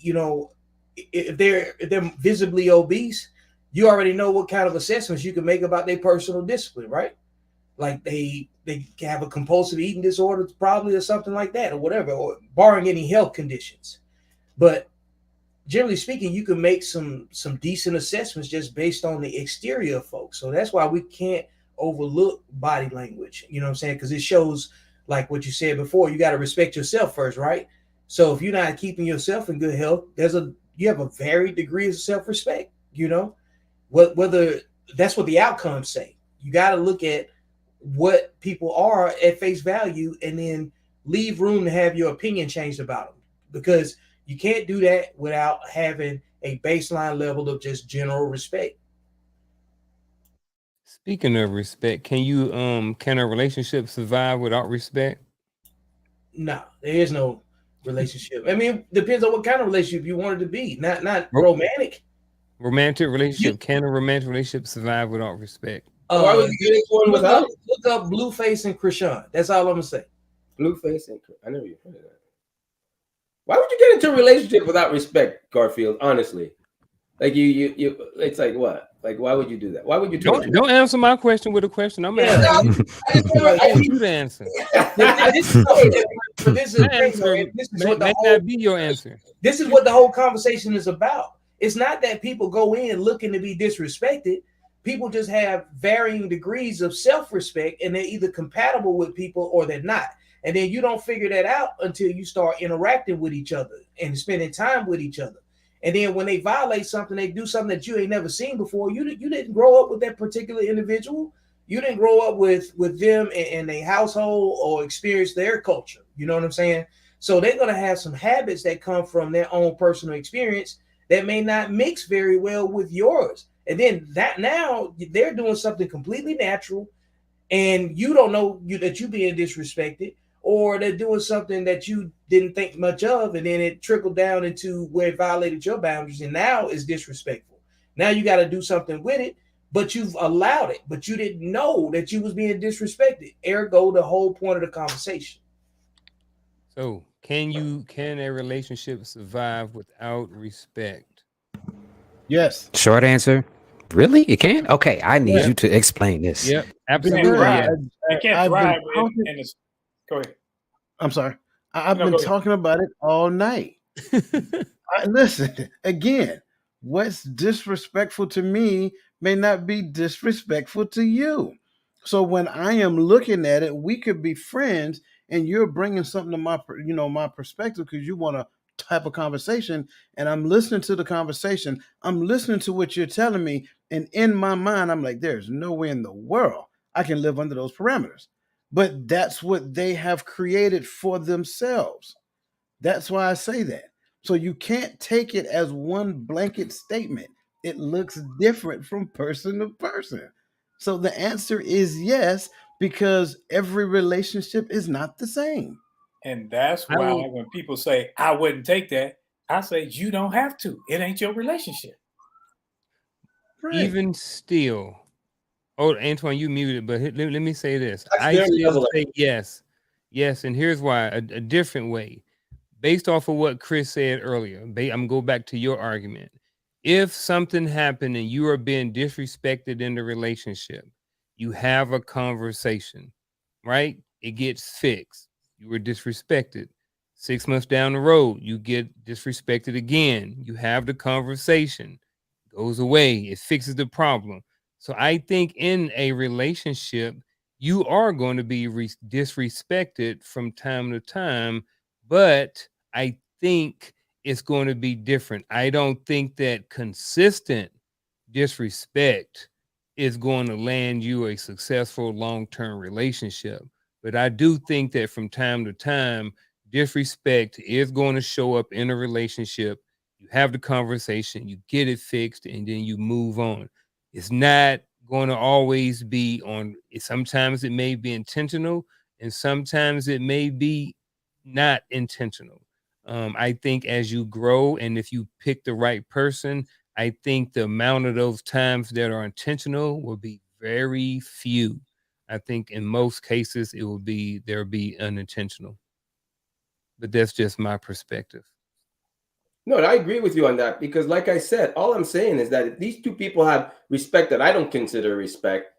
if they're visibly obese, you already know what kind of assessments you can make about their personal discipline, right? Like they have a compulsive eating disorder, probably, or something like that, or whatever, or barring any health conditions. But generally speaking, you can make some decent assessments just based on the exterior of folks. So that's why we can't overlook body language. You know what I'm saying? Because it shows, like what you said before, you got to respect yourself first, right? So if you're not keeping yourself in good health, you have a varied degree of self-respect. Whether that's what the outcomes say. You got to look at what people are at face value, and then leave room to have your opinion changed about them, because you can't do that without having a baseline level of just general respect. Speaking of respect, can a relationship survive without respect? No, there is no relationship. I mean, it depends on what kind of relationship you want it to be. Not Ro- romantic. Romantic relationship. Can a romantic relationship survive without respect? Why would you get into one without look up Blueface and Krishan. That's all I'm gonna say. Blueface and I never even heard of that. Why would you get into a relationship without respect, Garfield? Honestly, like you, it's like what? Like, why would you do that? Why would you don't answer my question with a question? I'm asking you. I need you to answer. This is what may not be your answer. This is what the whole conversation is about. It's not that people go in looking to be disrespected. People just have varying degrees of self-respect, and they're either compatible with people or they're not. And then you don't figure that out until you start interacting with each other and spending time with each other. And then when they violate something, they do something that you ain't never seen before. You didn't grow up with that particular individual. You didn't grow up with them in a household or experience their culture. You know what I'm saying? So they're going to have some habits that come from their own personal experience that may not mix very well with yours. And then that now they're doing something completely natural, and you don't know that you're being disrespected, or they're doing something that you didn't think much of, and then it trickled down into where it violated your boundaries, and now it's disrespectful. Now you got to do something with it, but you've allowed it, but you didn't know that you was being disrespected. Ergo, the whole point of the conversation. So, can a relationship survive without respect? Yes. Short answer. Really? It can? Okay, I need you to explain this. Yep, absolutely. I can't thrive in this. Go ahead. I'm sorry. I've been talking about it all night. Listen, again, what's disrespectful to me may not be disrespectful to you. So when I am looking at it, we could be friends, and you're bringing something to my perspective because you want to have a conversation, and I'm listening to the conversation. I'm listening to what you're telling me, and in my mind, I'm like, there's no way in the world I can live under those parameters. But that's what they have created for themselves. That's why I say that. So you can't take it as one blanket statement. It looks different from person to person. So the answer is yes, because every relationship is not the same. And that's why when people say, I wouldn't take that, I say, you don't have to. It ain't your relationship. Right. Even still, Antoine, you muted, but let me say this. I still say yes. Yes, and here's why. A different way. Based off of what Chris said earlier, I'm going to go back to your argument. If something happened and you are being disrespected in the relationship, you have a conversation, right? It gets fixed. You were disrespected. 6 months down the road, you get disrespected again. You have the conversation. It goes away. It fixes the problem. So I think in a relationship, you are going to be disrespected from time to time, but I think it's going to be different. I don't think that consistent disrespect is going to land you a successful long-term relationship. But I do think that from time to time, disrespect is going to show up in a relationship. You have the conversation, you get it fixed, and then you move on. It's not going to always be on, sometimes it may be intentional, and sometimes it may be not intentional. I think as you grow and if you pick the right person, I think the amount of those times that are intentional will be very few. I think in most cases there'll be unintentional. But that's just my perspective. No, I agree with you on that because, like I said, all I'm saying is that if these two people have respect that I don't consider respect,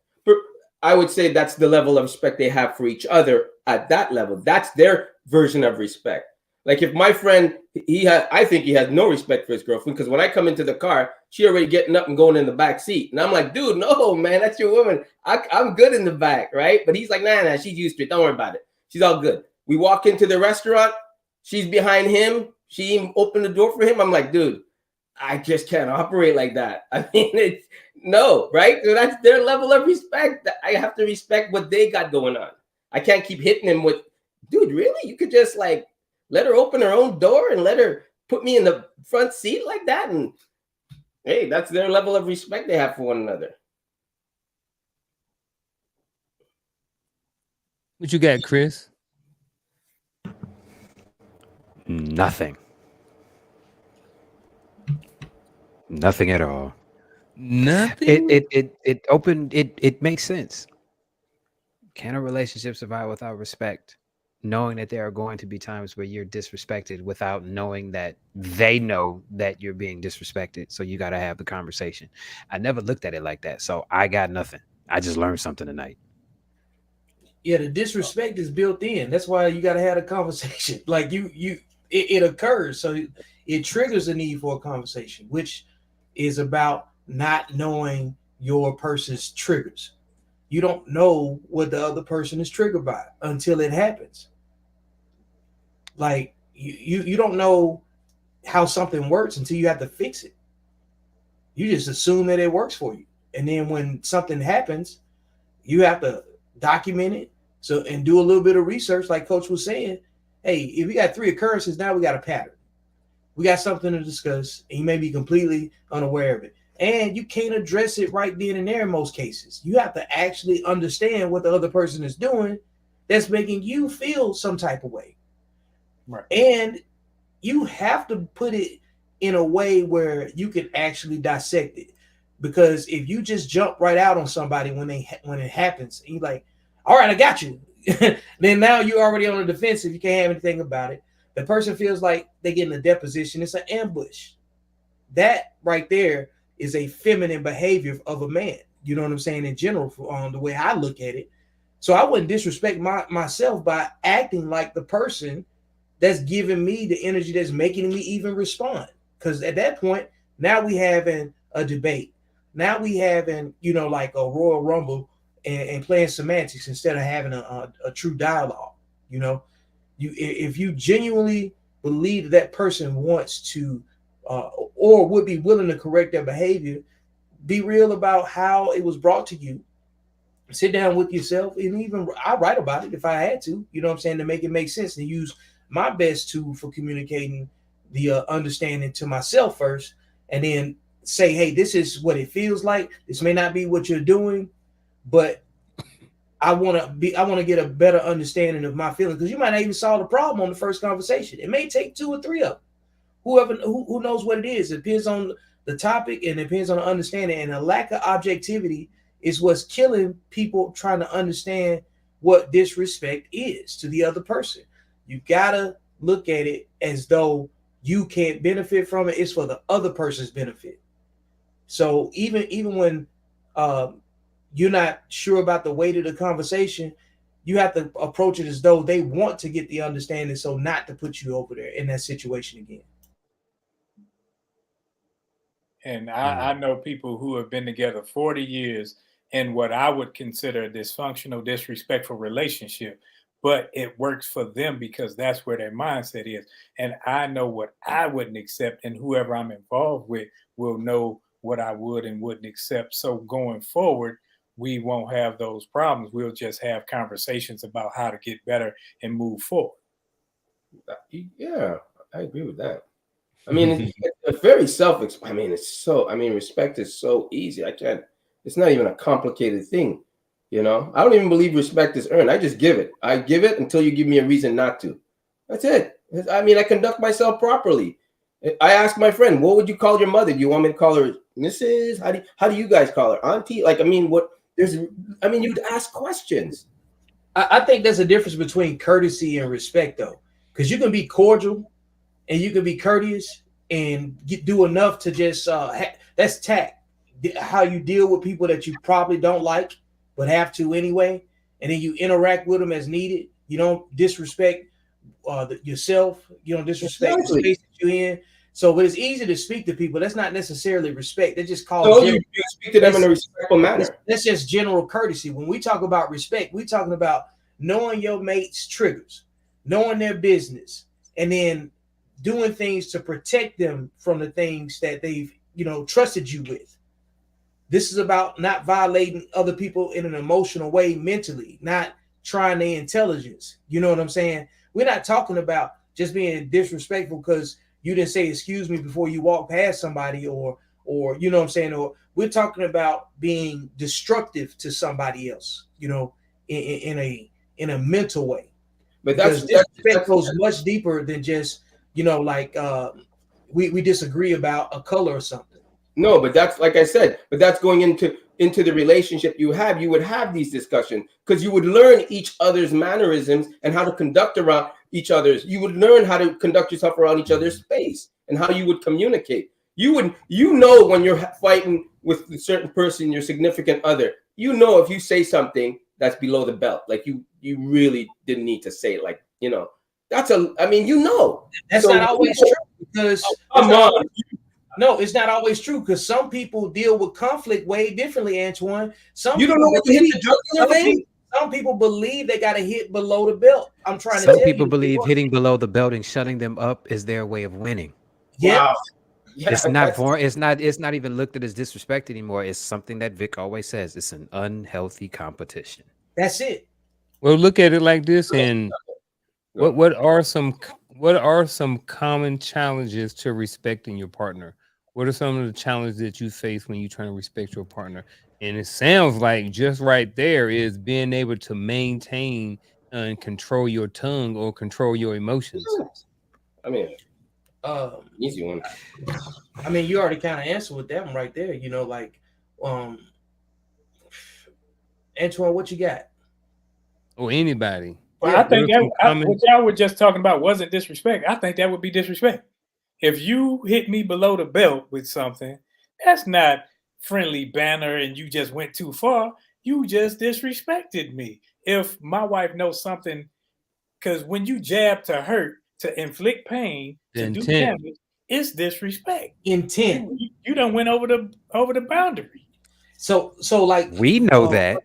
I would say that's the level of respect they have for each other at that level. That's their version of respect. Like if my friend, I think he has no respect for his girlfriend because when I come into the car, she already getting up and going in the back seat, and I'm like, dude, no, man, that's your woman. I'm good in the back, right? But he's like, nah, she's used to it. Don't worry about it. She's all good. We walk into the restaurant, she's behind him. She even opened the door for him. I'm like, dude, I just can't operate like that. I mean, it's no, right? So that's their level of respect. I have to respect what they got going on. I can't keep hitting him with, dude, really? You could just like let her open her own door and let her put me in the front seat like that. And hey, that's their level of respect they have for one another. What you got, Chris? Nothing. Nothing at all. Nothing. It makes sense. Can a relationship survive without respect? Knowing that there are going to be times where you're disrespected without knowing that they know that you're being disrespected. So you got to have the conversation. I never looked at it like that. So I got nothing. I just learned something tonight. Yeah, the disrespect is built in. That's why you got to have a conversation. Like it occurs. So it triggers a need for a conversation, which is about not knowing your person's triggers. You don't know what the other person is triggered by until it happens. Like you don't know how something works until you have to fix it. You just assume that it works for you. And then when something happens, you have to document it. So and do a little bit of research, like Coach was saying. Hey, if we got 3 occurrences, now we got a pattern. We got something to discuss, and you may be completely unaware of it. And you can't address it right then and there in most cases. You have to actually understand what the other person is doing that's making you feel some type of way. Right. And you have to put it in a way where you can actually dissect it. Because if you just jump right out on somebody when it happens, and you're like, all right, I got you. Then now you're already on the defensive. You can't have anything about it. The person feels like they get in a deposition. It's an ambush. That right there is a feminine behavior of a man. You know what I'm saying? In general, the way I look at it. So I wouldn't disrespect myself by acting like the person that's giving me the energy that's making me even respond. Because at that point, now we having a debate. Now we having, like a Royal Rumble and playing semantics instead of having a true dialogue. If you genuinely believe that person wants to or would be willing to correct their behavior, be real about how it was brought to you. Sit down with yourself, and even I write about it if I had to, you know what I'm saying, to make it make sense, and use my best tool for communicating the understanding to myself first, and then say, hey, this is what it feels like. This may not be what you're doing, but I want to get a better understanding of my feelings, because you might not even solve the problem on the first conversation. It may take 2 or 3 of them. Who knows what it is. It depends on the topic and it depends on the understanding. And a lack of objectivity is what's killing people trying to understand what disrespect is to the other person. You gotta look at it as though you can't benefit from it. It's for the other person's benefit. So even when you're not sure about the weight of the conversation, you have to approach it as though they want to get the understanding, so not to put you over there in that situation again. And I know people who have been together 40 years in what I would consider a dysfunctional, disrespectful relationship. but it works for them because that's where their mindset is. And I know what I wouldn't accept, and whoever I'm involved with will know what I would and wouldn't accept. So going forward, we won't have those problems. We'll just have conversations about how to get better and move forward. Yeah, I agree with that. I mean, it's very I mean, respect is so easy. It's not even a complicated thing. You know, I don't even believe respect is earned. I just give it. I give it until you give me a reason not to. That's it. I mean, I conduct myself properly. I ask my friend, what would you call your mother? Do you want me to call her Mrs.? How do you guys call her? Auntie? Like, I mean, you'd ask questions. I think there's a difference between courtesy and respect, though, because you can be cordial and you can be courteous and do enough to just that's tact. How you deal with people that you probably don't like but have to anyway, and then you interact with them as needed. You don't disrespect yourself. You don't disrespect the space that you're in. So, but it's easy to speak to people. That's not necessarily respect. They just call. So you speak to them in a respectful manner. That's just general courtesy. When we talk about respect, we're talking about knowing your mate's triggers, knowing their business, and then doing things to protect them from the things that they've, trusted you with. This is about not violating other people in an emotional way mentally, not trying their intelligence. You know what I'm saying? We're not talking about just being disrespectful because you didn't say excuse me before you walk past somebody, or you know what I'm saying, or we're talking about being destructive to somebody else, in a mental way. But disrespect goes much deeper than just, we disagree about a color or something. No, but that's, like I said, but that's going into the relationship you have. You would have these discussions because you would learn each other's mannerisms and how to conduct around each other's. You would learn how to conduct yourself around each other's space and how you would communicate. When you're fighting with a certain person, your significant other, if you say something that's below the belt, like you really didn't need to say it, that's That's not always true because no, it's not always true because some people deal with conflict way differently, Antoine. Some people believe they got to hit below the belt. I'm trying to tell you. Some people believe hitting below the belt and shutting them up is their way of winning. Yeah. Wow. Yeah, it's not even looked at as disrespect anymore. It's something that Vic always says. It's an unhealthy competition. That's it. Well, look at it like this, and what are some common challenges to respecting your partner? What are some of the challenges that you face when you're trying to respect your partner? And it sounds like just right there is being able to maintain and control your tongue or control your emotions. I mean, easy one. I mean, you already kind of answered with that one right there. Antoine, what you got? Or anybody. Well, I think what y'all were just talking about wasn't disrespect. I think that would be disrespect. If you hit me below the belt with something, that's not friendly banter and you just went too far. You just disrespected me. If my wife knows something, because when you jab to hurt, to inflict pain, to do damage, it's disrespect. Intent. You done went over the boundary. So like we know that.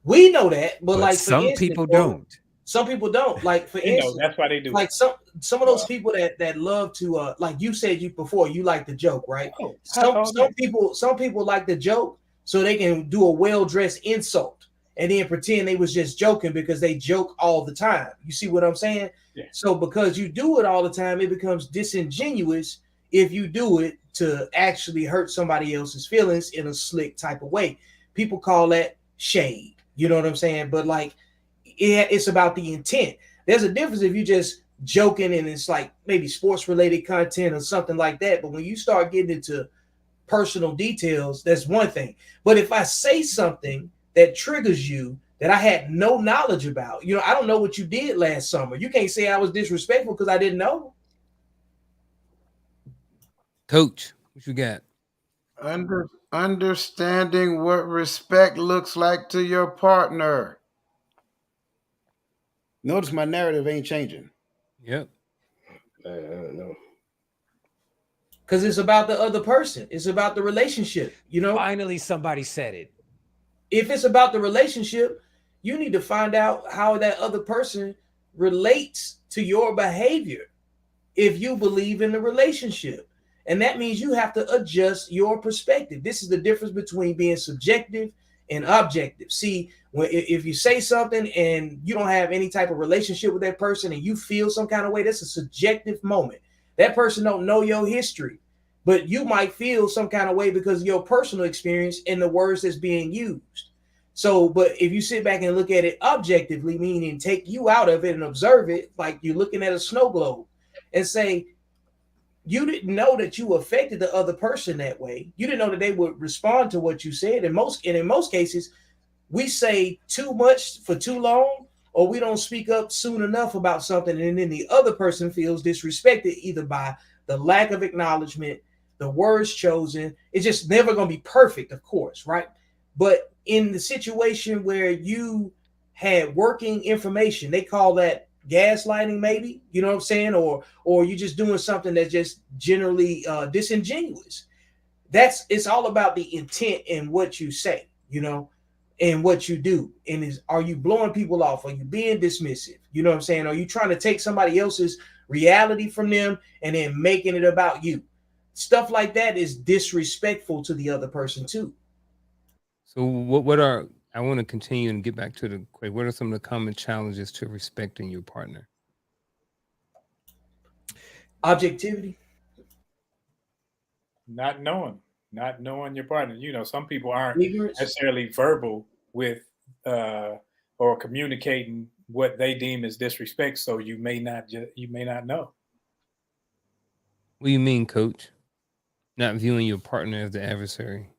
We know that, but like some people don't. Some people don't. Like for instance, that's why they do. Like some of those people that love to like you said before, you like the joke, right? Some people like the joke so they can do a well-dressed insult and then pretend they was just joking because they joke all the time. You see what I'm saying? Yeah. So because you do it all the time, it becomes disingenuous if you do it to actually hurt somebody else's feelings in a slick type of way. People call that shade. You know what I'm saying? But like, it's about the intent. There's a difference if you just joking and it's like maybe sports related content or something like that. But when you start getting into personal details, that's one thing. But if I say something that triggers you that I had no knowledge about, I don't know what you did last summer. You can't say I was disrespectful because I didn't know. Coach, what you got? Understanding what respect looks like to your partner. Notice my narrative ain't changing. Yep. I don't know. Because it's about the other person. It's about the relationship. Finally, somebody said it. If it's about the relationship, you need to find out how that other person relates to your behavior if you believe in the relationship. And that means you have to adjust your perspective. This is the difference between being subjective and objective. See, if you say something and you don't have any type of relationship with that person and you feel some kind of way, that's a subjective moment. That person don't know your history, but you might feel some kind of way because of your personal experience and the words that's being used. So, but if you sit back and look at it objectively, meaning take you out of it and observe it, like you're looking at a snow globe, and say, you didn't know that you affected the other person that way. You didn't know that they would respond to what you said. And in most cases, we say too much for too long, or we don't speak up soon enough about something, and then the other person feels disrespected either by the lack of acknowledgement, the words chosen. It's just never going to be perfect, of course, right? But in the situation where you had working information, they call that gaslighting, maybe, you know what I'm saying, or you're just doing something that's just generally disingenuous. It's all about the intent in what you say, you know, and what you do. And are you blowing people off? Are you being dismissive? You know what I'm saying? Are you trying to take somebody else's reality from them and then making it about you? Stuff like that is disrespectful to the other person too. So what are, I want to continue and get back to the question. What are some of the common challenges to respecting your partner? Objectivity. Not knowing your partner. You know, some people aren't Ignorance. necessarily verbal with or communicating what they deem as disrespect, so you may not know. What do you mean, Coach? Not viewing your partner as the adversary.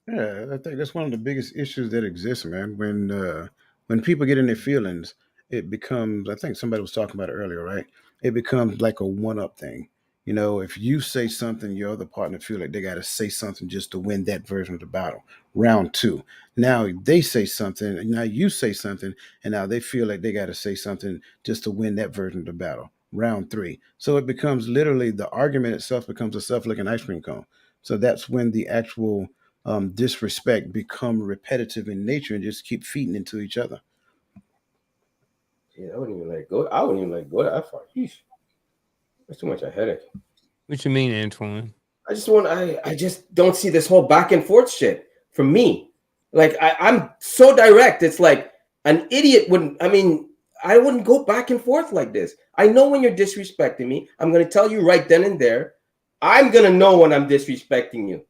Yeah, I think that's one of the biggest issues that exists, man. When people get in their feelings, it becomes. I think somebody was talking about it earlier, right? It becomes like a one-up thing. You know, if you say something, your other partner feel like they got to say something just to win that version of the battle. Round two. Now they say something, and now you say something, and now they feel like they got to say something just to win that version of the battle. Round three. So it becomes literally the argument itself becomes a self-licking ice cream cone. So that's when the actual disrespect become repetitive in nature and just keep feeding into each other. Yeah, I wouldn't even let go. I wouldn't even let go that far. Yeesh. That's too much a headache. What you mean, Antoine? I just don't see this whole back and forth shit from me. Like I'm so direct. It's like an idiot wouldn't. I mean, I wouldn't go back and forth like this. I know when you're disrespecting me. I'm gonna tell you right then and there. I'm gonna know when I'm disrespecting you.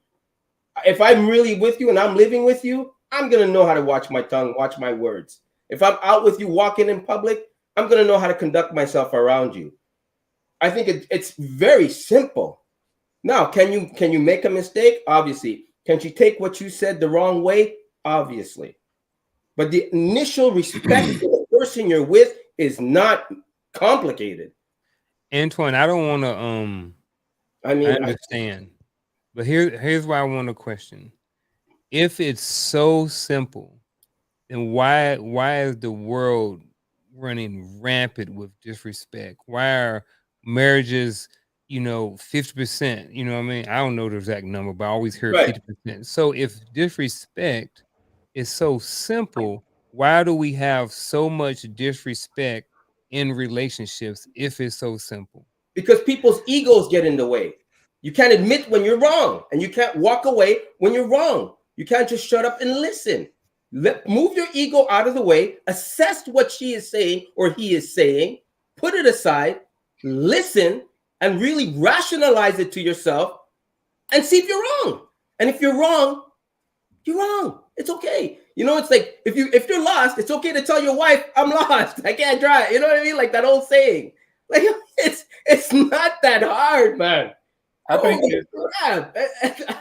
If I'm really with you and I'm living with you, I'm gonna know how to watch my tongue, watch my words. If I'm out with you walking in public, I'm gonna know how to conduct myself around you. I think it's very simple. Now, can you make a mistake? Obviously. Can you take what you said the wrong way? Obviously. But the initial respect for the person you're with is not complicated. Antoine, I don't want to I understand. But here's why I want to question. If it's so simple, then why is the world running rampant with disrespect? Why are marriages, 50%? You know what I mean? I don't know the exact number, but I always hear 50%. So if disrespect is so simple, why do we have so much disrespect in relationships if it's so simple? Because people's egos get in the way. You can't admit when you're wrong, and you can't walk away when you're wrong. You can't just shut up and listen. Move your ego out of the way, assess what she is saying or he is saying, put it aside, listen, and really rationalize it to yourself and see if you're wrong. And if you're wrong, you're wrong. It's okay. It's like if you're lost, it's okay to tell your wife, I'm lost. I can't drive. You know what I mean? Like that old saying. Like it's not that hard, man. I think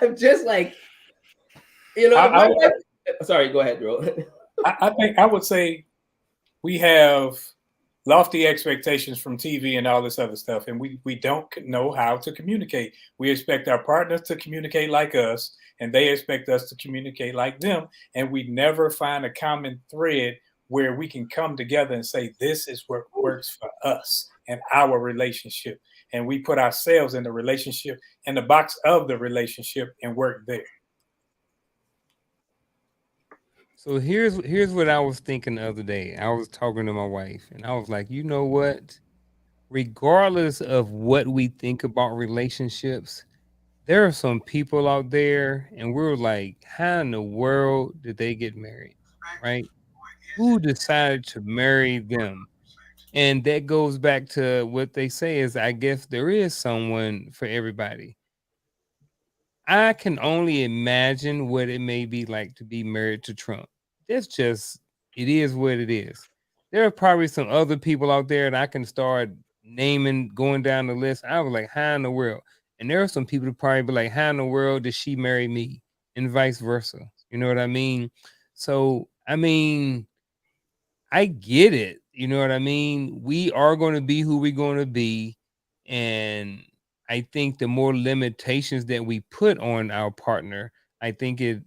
I'm just like, sorry, go ahead, bro. I think I would say we have lofty expectations from TV and all this other stuff, and we don't know how to communicate. We expect our partners to communicate like us, and they expect us to communicate like them, and we never find a common thread where we can come together and say, this is what works for us and our relationship. And we put ourselves in the relationship, in the box of the relationship, and work there. So here's what I was thinking the other day. I was talking to my wife, and I was like, you know what? Regardless of what we think about relationships, there are some people out there, and we're like, how in the world did they get married? Right? Who decided to marry them? And that goes back to what they say is, I guess there is someone for everybody. I can only imagine what it may be like to be married to Trump. That's just, it is what it is. There are probably some other people out there that I can start naming, going down the list. I was like, how in the world? And there are some people that probably be like, how in the world did she marry me? And vice versa. You know what I mean? So, I mean, I get it. You know what I mean? We are going to be who we're going to be. And I think the more limitations that we put on our partner, I think it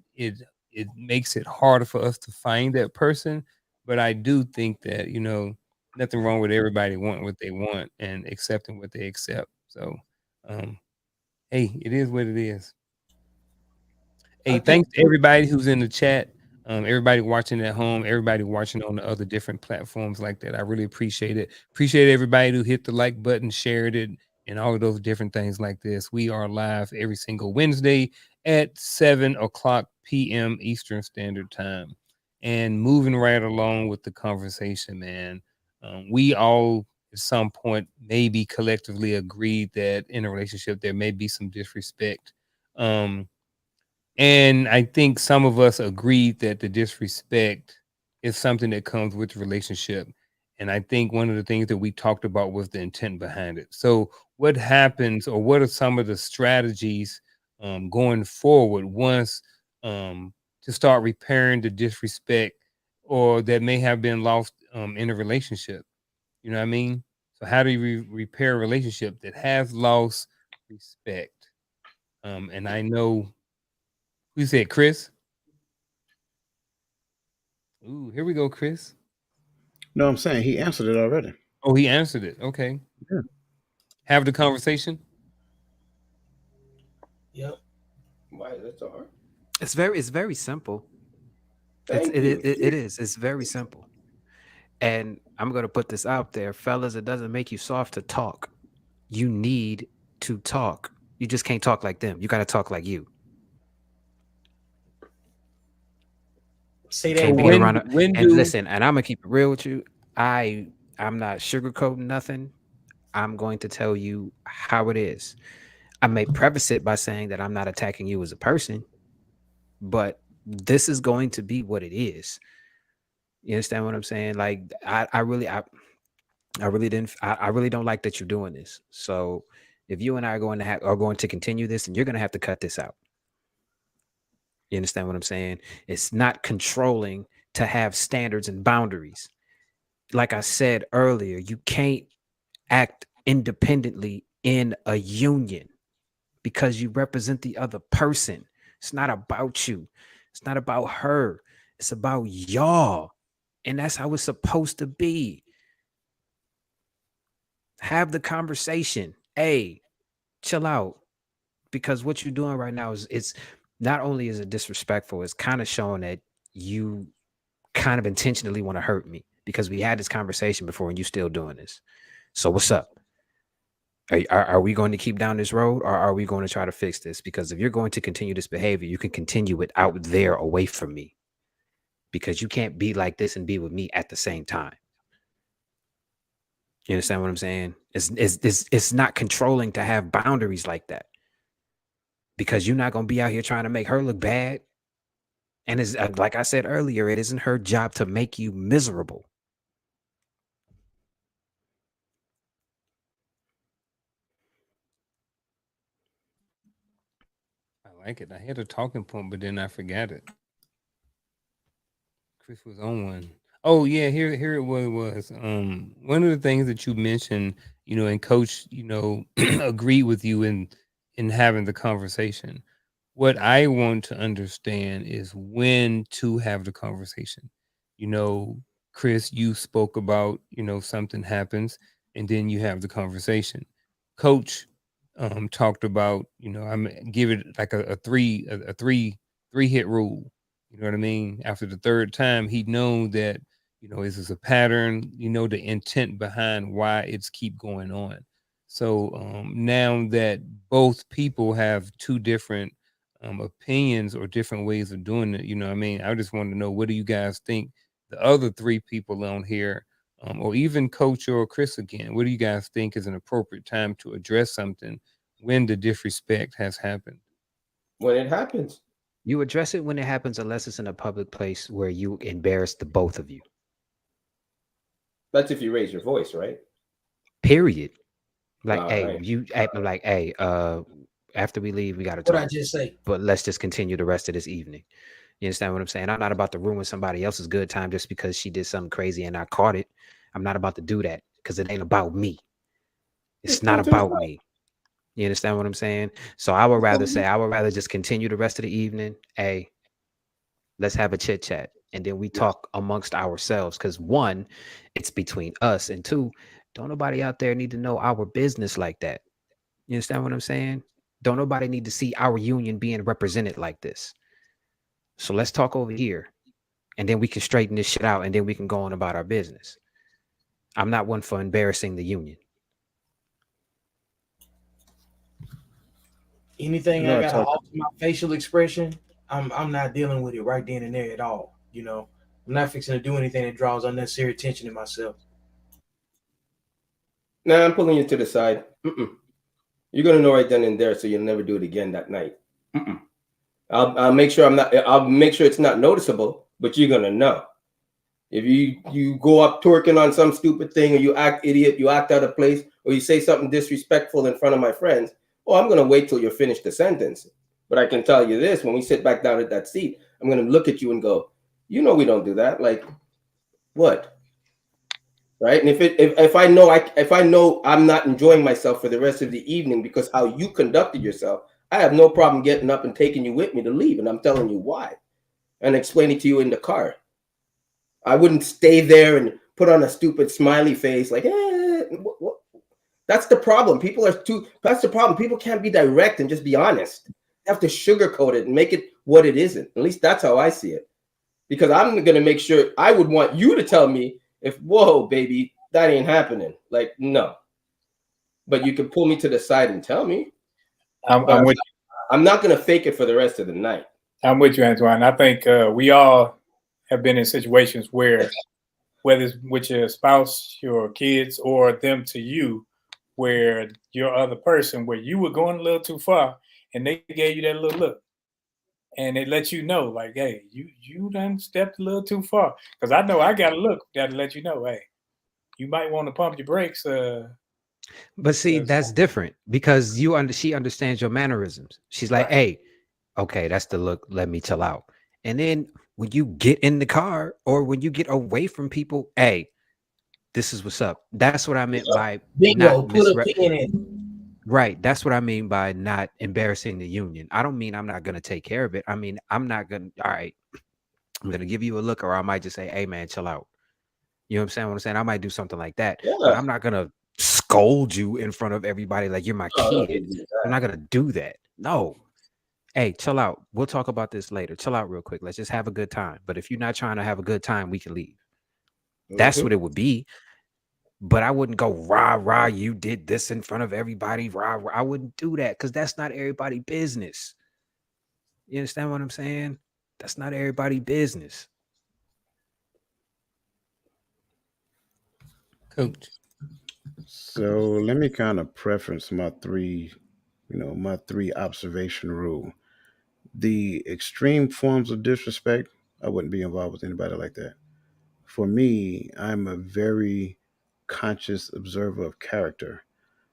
makes it harder for us to find that person. But I do think that, nothing wrong with everybody wanting what they want and accepting what they accept. So um hey, it is what it is. I Hey, think thanks to everybody who's in the chat. Everybody watching at home, everybody watching on the other different platforms like that. I really appreciate it. Appreciate everybody who hit the like button, shared it, and all of those different things like this. We are live every single Wednesday at 7 o'clock p.m. Eastern Standard Time. And moving right along with the conversation, man. We all at some point maybe collectively agreed that in a relationship there may be some disrespect. And I think some of us agreed that the disrespect is something that comes with the relationship. And I think one of the things that we talked about was the intent behind it. So, what happens, or what are some of the strategies going forward once to start repairing the disrespect or that may have been lost in a relationship? You know what I mean? So, how do you repair a relationship that has lost respect? And I know who said Chris? Ooh, here we go, Chris. No, I'm saying he answered it already. Oh, he answered it. Okay. Yeah. Have the conversation. Yep. Why that's hard? It's very simple. Thank you. It is. It's very simple. And I'm gonna put this out there, fellas. It doesn't make you soft to talk. You need to talk. You just can't talk like them. You got to talk like you. Say You that can't So be again. around. when And do listen, and I'm gonna keep it real with you. I'm not sugarcoating nothing. I'm going to tell you how it is. I may preface it by saying that I'm not attacking you as a person, but this is going to be what it is. You understand what I'm saying? Like I really didn't. I really don't like that you're doing this. So if you and I are going to continue this, and you're going to have to cut this out. You understand what I'm saying? It's not controlling to have standards and boundaries. Like I said earlier, you can't act independently in a union because you represent the other person. It's not about you. It's not about her. It's about y'all. And that's how it's supposed to be. Have the conversation. Hey, chill out. Because what you're doing right now is it's not only is it disrespectful, it's kind of showing that you kind of intentionally want to hurt me because we had this conversation before and you still doing this. So what's up? Are we going to keep down this road or are we going to try to fix this? Because if you're going to continue this behavior, you can continue it out there away from me because you can't be like this and be with me at the same time. You understand what I'm saying? It's not controlling to have boundaries like that because you're not going to be out here trying to make her look bad. And it's like I said earlier, it isn't her job to make you miserable. I like it? I had a talking point, but then I forgot it. Chris was on one. Oh yeah, here it was. One of the things that you mentioned, and Coach, agreed with you in having the conversation. What I want to understand is when to have the conversation. You know, Chris, you spoke about, something happens and then you have the conversation. Coach talked about, I'm give it like a three hit rule. You know what I mean? After the third time, he know that, this is a pattern, the intent behind why it's keep going on. So now that both people have two different opinions or different ways of doing it, what I mean? I just want to know, what do you guys think the other three people on here, or even Coach or Chris again, what do you guys think is an appropriate time to address something when the disrespect has happened? When it happens. You address it when it happens, unless it's in a public place where you embarrass the both of you. That's if you raise your voice, right? Period. Like, All hey, right. after we leave, we got to What I talk. just say? But let's just continue the rest of this evening. You understand what I'm saying? I'm not about to ruin somebody else's good time just because she did something crazy and I caught it. I'm not about to do that because it ain't about me. It's Just not pull to the about side. me. You understand what I'm saying? So I would rather just continue the rest of the evening. Hey, let's have a chit chat. And then we talk amongst ourselves. Because one, it's between us. And two, don't nobody out there need to know our business like that. You understand what I'm saying? Don't nobody need to see our union being represented like this. So let's talk over here. And then we can straighten this shit out. And then we can go on about our business. I'm not one for embarrassing the union. Anything No, I I gotta talk. alter my facial expression, I'm not dealing with it right then and there at all. I'm not fixing to do anything that draws unnecessary attention to myself. Nah, I'm pulling you to the side. You're gonna know right then and there, so you'll never do it again that night. I'll make sure I'll make sure it's not noticeable, but you're gonna know. If you go up twerking on some stupid thing, or you act idiot, you act out of place, or you say something disrespectful in front of my friends, I'm gonna wait till you're finished the sentence. But I can tell you this: when we sit back down at that seat, I'm gonna look at you and go, we don't do that. Like, what? Right? And if I know I'm not enjoying myself for the rest of the evening because how you conducted yourself, I have no problem getting up and taking you with me to leave, and I'm telling you why, and explaining to you in the car. I wouldn't stay there and put on a stupid smiley face like, what? That's the problem. That's the problem. People can't be direct and just be honest. They have to sugarcoat it and make it what it isn't. At least that's how I see it. Because I'm going to make sure, I would want you to tell me if, whoa, baby, that ain't happening. Like, no. But you can pull me to the side and tell me. I'm with I'm not going to fake it for the rest of the night. I'm with you, Antoine. I think we all have been in situations where, whether it's with your spouse, your kids, or them to you, where your other person, where you were going a little too far, and they gave you that little look, and it let you know, like, hey, you done stepped a little too far. Because I know I got a look that'll let you know, hey, you might want to pump your brakes. But see, that's different because she understands your mannerisms. She's like, hey, okay, that's the look. Let me chill out. And then when you get in the car or when you get away from people, hey, this is what's up. That's what I meant by Bingo, not put a pin in it. Right. That's what I mean by not embarrassing the union. I don't mean I'm not going to take care of it. I mean, I'm not going to, all right, I'm going to give you a look, or I might just say, hey, man, chill out. You know what I'm saying? I might do something like that, but I'm not going to scold you in front of everybody like you're my kid. I'm not going to do that. No. Hey, chill out. We'll talk about this later. Chill out real quick. Let's just have a good time. But if you're not trying to have a good time, we can leave. That's what it would be. But I wouldn't go, rah, you did this in front of everybody. Rah. I wouldn't do that because that's not everybody's business. You understand what I'm saying? That's not everybody's business. Coach. So let me kind of preference my three observation rule. The extreme forms of disrespect, I wouldn't be involved with anybody like that. For me, I'm a very conscious observer of character.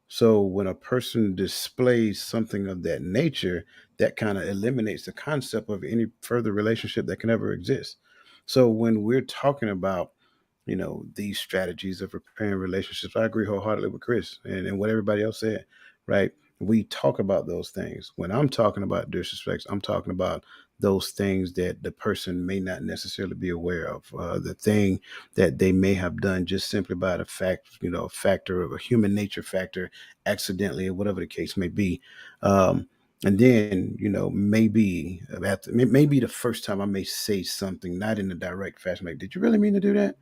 So when a person displays something of that nature, that kind of eliminates the concept of any further relationship that can ever exist. So when we're talking about these strategies of repairing relationships, I agree wholeheartedly with Chris and what everybody else said, right? We talk about those things. When I'm talking about disrespects, I'm talking about those things that the person may not necessarily be aware of, the thing that they may have done just simply by the fact, factor of a human nature factor, accidentally, or whatever the case may be. Um, And then, maybe maybe the first time I may say something not in a direct fashion, like, did you really mean to do that?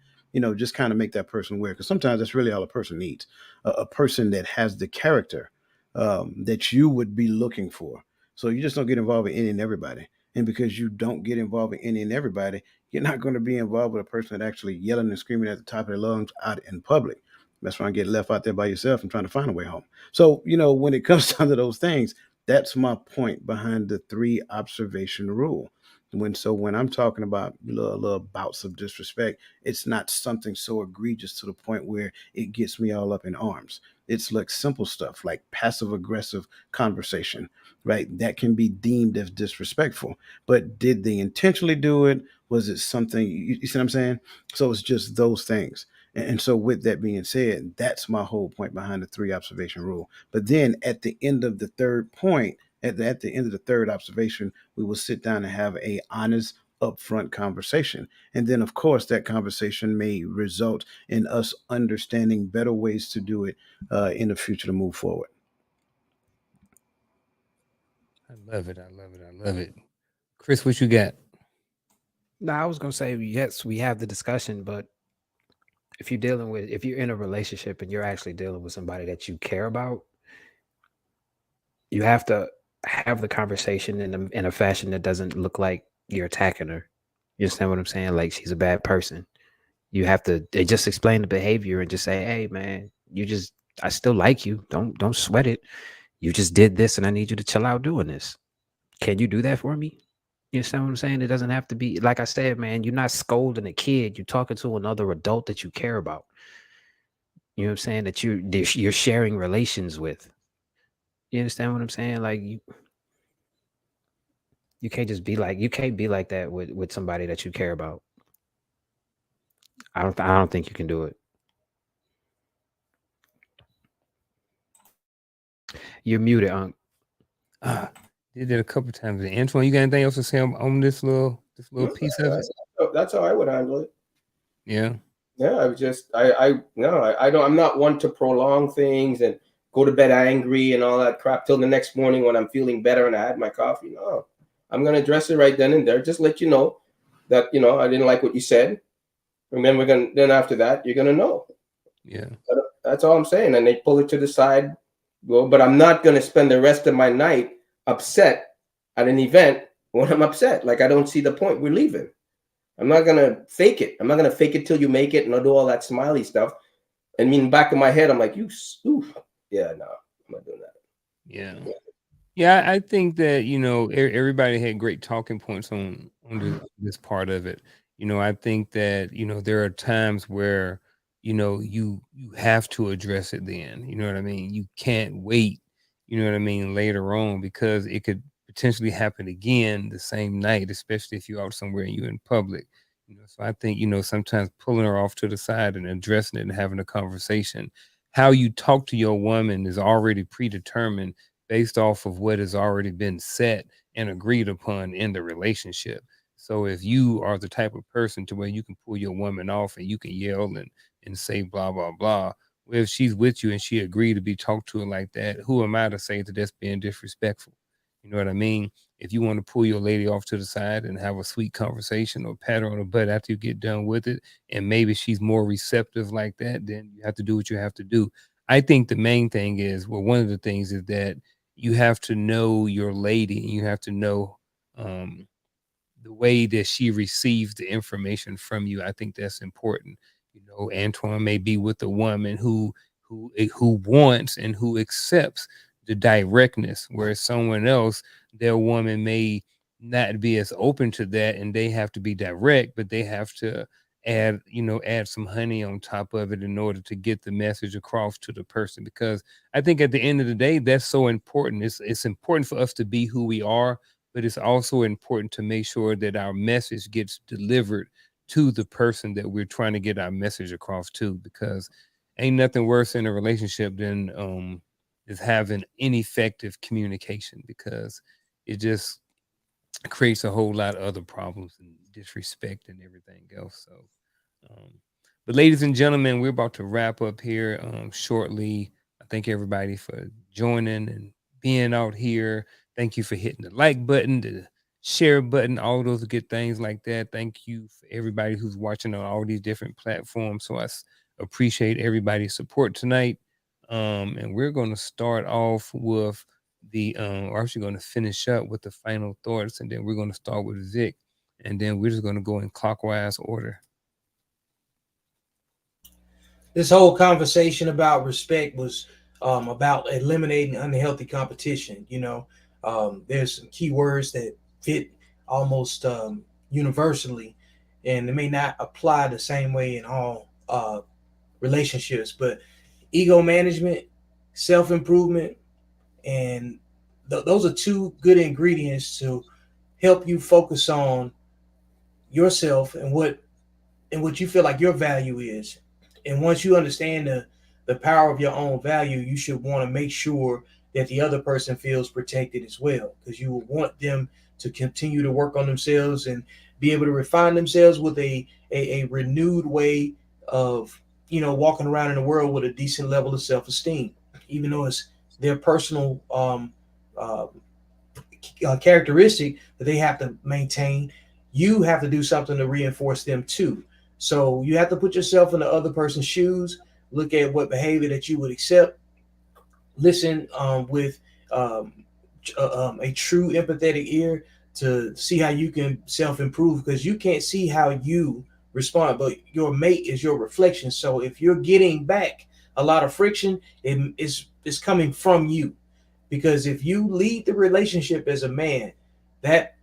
Just kind of make that person aware, because sometimes that's really all a person needs, a person that has the character that you would be looking for. So you just don't get involved with any and everybody. And because you don't get involved with any and everybody, you're not going to be involved with a person that actually yelling and screaming at the top of their lungs out in public. That's why I get left out there by yourself and trying to find a way home. So, when it comes down to those things, that's my point behind the three observation rule. When I'm talking about little bouts of disrespect, it's not something so egregious to the point where it gets me all up in arms. It's like simple stuff like passive aggressive conversation, right? That can be deemed as disrespectful. But did they intentionally do it? Was it something, you see what I'm saying? So it's just those things. And so, with that being said, that's my whole point behind the three observation rule. But then at the end of the third point, at the end of the third observation, we will sit down and have a honest, upfront conversation. And then, of course, that conversation may result in us understanding better ways to do it in the future to move forward. I love it. I love it. I love it. Chris, what you got? No, I was gonna say yes, we have the discussion, but if you're in a relationship and you're actually dealing with somebody that you care about, you have to have the conversation in a fashion that doesn't look like you're attacking her. You understand what I'm saying? Like she's a bad person. You have to just explain the behavior and just say, "Hey, man, I still like you. Don't sweat it. You just did this, and I need you to chill out doing this. Can you do that for me?" You understand what I'm saying? It doesn't have to be like I said, man. You're not scolding a kid. You're talking to another adult that you care about. You know what I'm saying? That you're sharing relations with. You understand what I'm saying? Like you can't be like that with somebody that you care about. I don't think you can do it. You're muted, Unc. Ah, did it a couple times. Antoine, you got anything else to say on this little piece of it? That's how I would handle it. Yeah. Yeah, I was just I no I don't, I'm not one to prolong things and go to bed angry and all that crap till the next morning when I'm feeling better and I had my coffee. No, I'm gonna address it right then and there. Just let you know that I didn't like what you said. And then then after that you're gonna know. Yeah. That's all I'm saying. And they pull it to the side. Well, but I'm not gonna spend the rest of my night upset at an event when I'm upset. Like I don't see the point. We're leaving. I'm not gonna fake it. I'm not gonna fake it till you make it, and I'll do all that smiley stuff. And in the back of my head, I'm like, oof. Yeah, no, I'm not doing that. Yeah. Yeah, I think that everybody had great talking points on this part of it. I think that there are times where you have to address it. Then you know what I mean. You can't wait. You know what I mean later on because it could potentially happen again the same night, especially if you're out somewhere and you're in public. So I think sometimes pulling her off to the side and addressing it and having a conversation. How you talk to your woman is already predetermined based off of what has already been set and agreed upon in the relationship. So if you are the type of person to where you can pull your woman off and you can yell and say blah blah blah, well, if she's with you and she agreed to be talked to her like that, who am I to say that that's being disrespectful? You know what I mean? If you want to pull your lady off to the side and have a sweet conversation or pat her on the butt after you get done with it, and maybe she's more receptive like that, then you have to do what you have to do. I think the main thing is, well, one of the things is that you have to know your lady and you have to know um, the way that she receives the information from you. I think that's important. Antoine may be with a woman who wants and who accepts the directness, whereas someone else, their woman may not be as open to that, and they have to be direct, but they have to add some honey on top of it in order to get the message across to the person. Because I think at the end of the day, that's so important. It's important for us to be who we are, but it's also important to make sure that our message gets delivered to the person that we're trying to get our message across to, because ain't nothing worse in a relationship than is having ineffective communication, because it just creates a whole lot of other problems and disrespect and everything else. So um, but ladies and gentlemen, we're about to wrap up here shortly. I thank everybody for joining and being out here. Thank you for hitting the like button, the share button, all those good things like that. Thank you for everybody who's watching on all these different platforms. So appreciate everybody's support tonight. And we're going to start off with we're actually going to finish up with the final thoughts, and then we're going to start with Vic, and then we're just going to go in clockwise order. This whole conversation about respect was about eliminating unhealthy competition. There's some key words that fit almost universally, and it may not apply the same way in all relationships, but ego management, self-improvement, and those are two good ingredients to help you focus on yourself and what you feel like your value is. And once you understand the power of your own value, you should want to make sure that the other person feels protected as well, because you will want them to continue to work on themselves and be able to refine themselves with a renewed way of walking around in the world with a decent level of self-esteem, even though it's their personal uh, characteristic that they have to maintain. You have to do something to reinforce them too. So you have to put yourself in the other person's shoes, look at what behavior that you would accept, listen with a true empathetic ear to see how you can self-improve, because you can't see how you respond, but your mate is your reflection. So if you're getting back a lot of friction, it's coming from you. Because if you lead the relationship as a man, that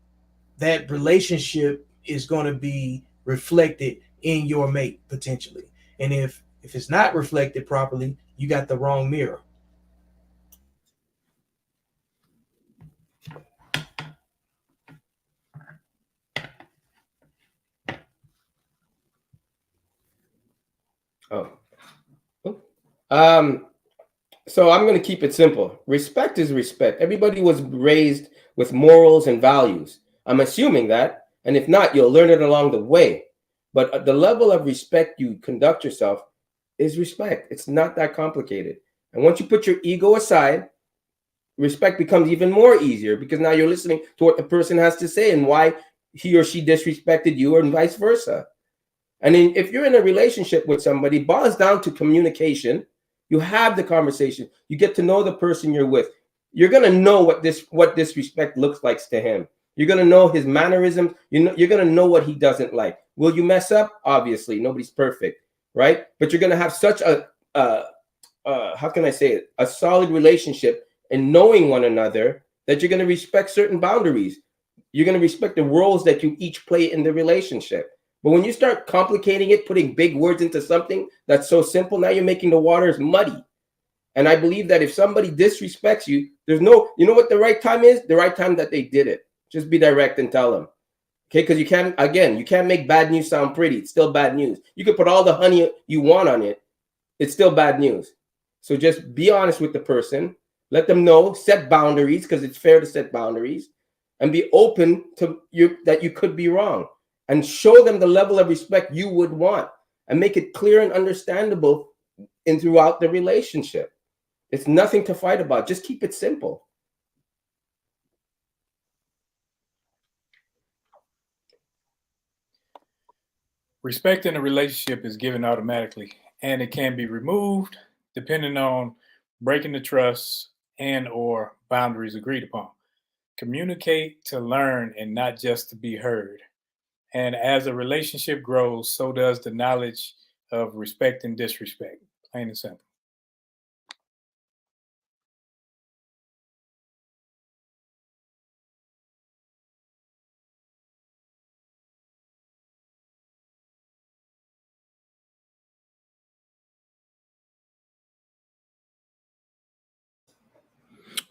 relationship is going to be reflected in your mate potentially. And if it's not reflected properly, you got the wrong mirror. Oh. So I'm going to keep it simple. Respect is respect. Everybody was raised with morals and values. I'm assuming that. And if not, you'll learn it along the way. But the level of respect you conduct yourself is respect. It's not that complicated. And once you put your ego aside, respect becomes even more easier, because now you're listening to what the person has to say and why he or she disrespected you, and vice versa. And if you're in a relationship with somebody, it boils down to communication. You have the conversation. You get to know the person you're with. You're gonna know what disrespect looks like to him. You're gonna know his mannerisms. You're gonna know what he doesn't like. Will you mess up? Obviously, nobody's perfect, right? But you're gonna have such a how can I say it? A solid relationship and knowing one another that you're gonna respect certain boundaries. You're gonna respect the roles that you each play in the relationship. But when you start complicating it, putting big words into something that's so simple, now you're making the waters muddy. And I believe that if somebody disrespects you, you know what the right time is? The right time that they did it. Just be direct and tell them. Okay, because you can't make bad news sound pretty. It's still bad news. You can put all the honey you want on it. It's still bad news. So just be honest with the person. Let them know, set boundaries, because it's fair to set boundaries, and be open to that you could be wrong. And show them the level of respect you would want, and make it clear and understandable throughout the relationship. It's nothing to fight about. Just keep it simple. Respect in a relationship is given automatically, and it can be removed depending on breaking the trust and or boundaries agreed upon. Communicate to learn and not just to be heard. And as a relationship grows, so does the knowledge of respect and disrespect. Plain and simple.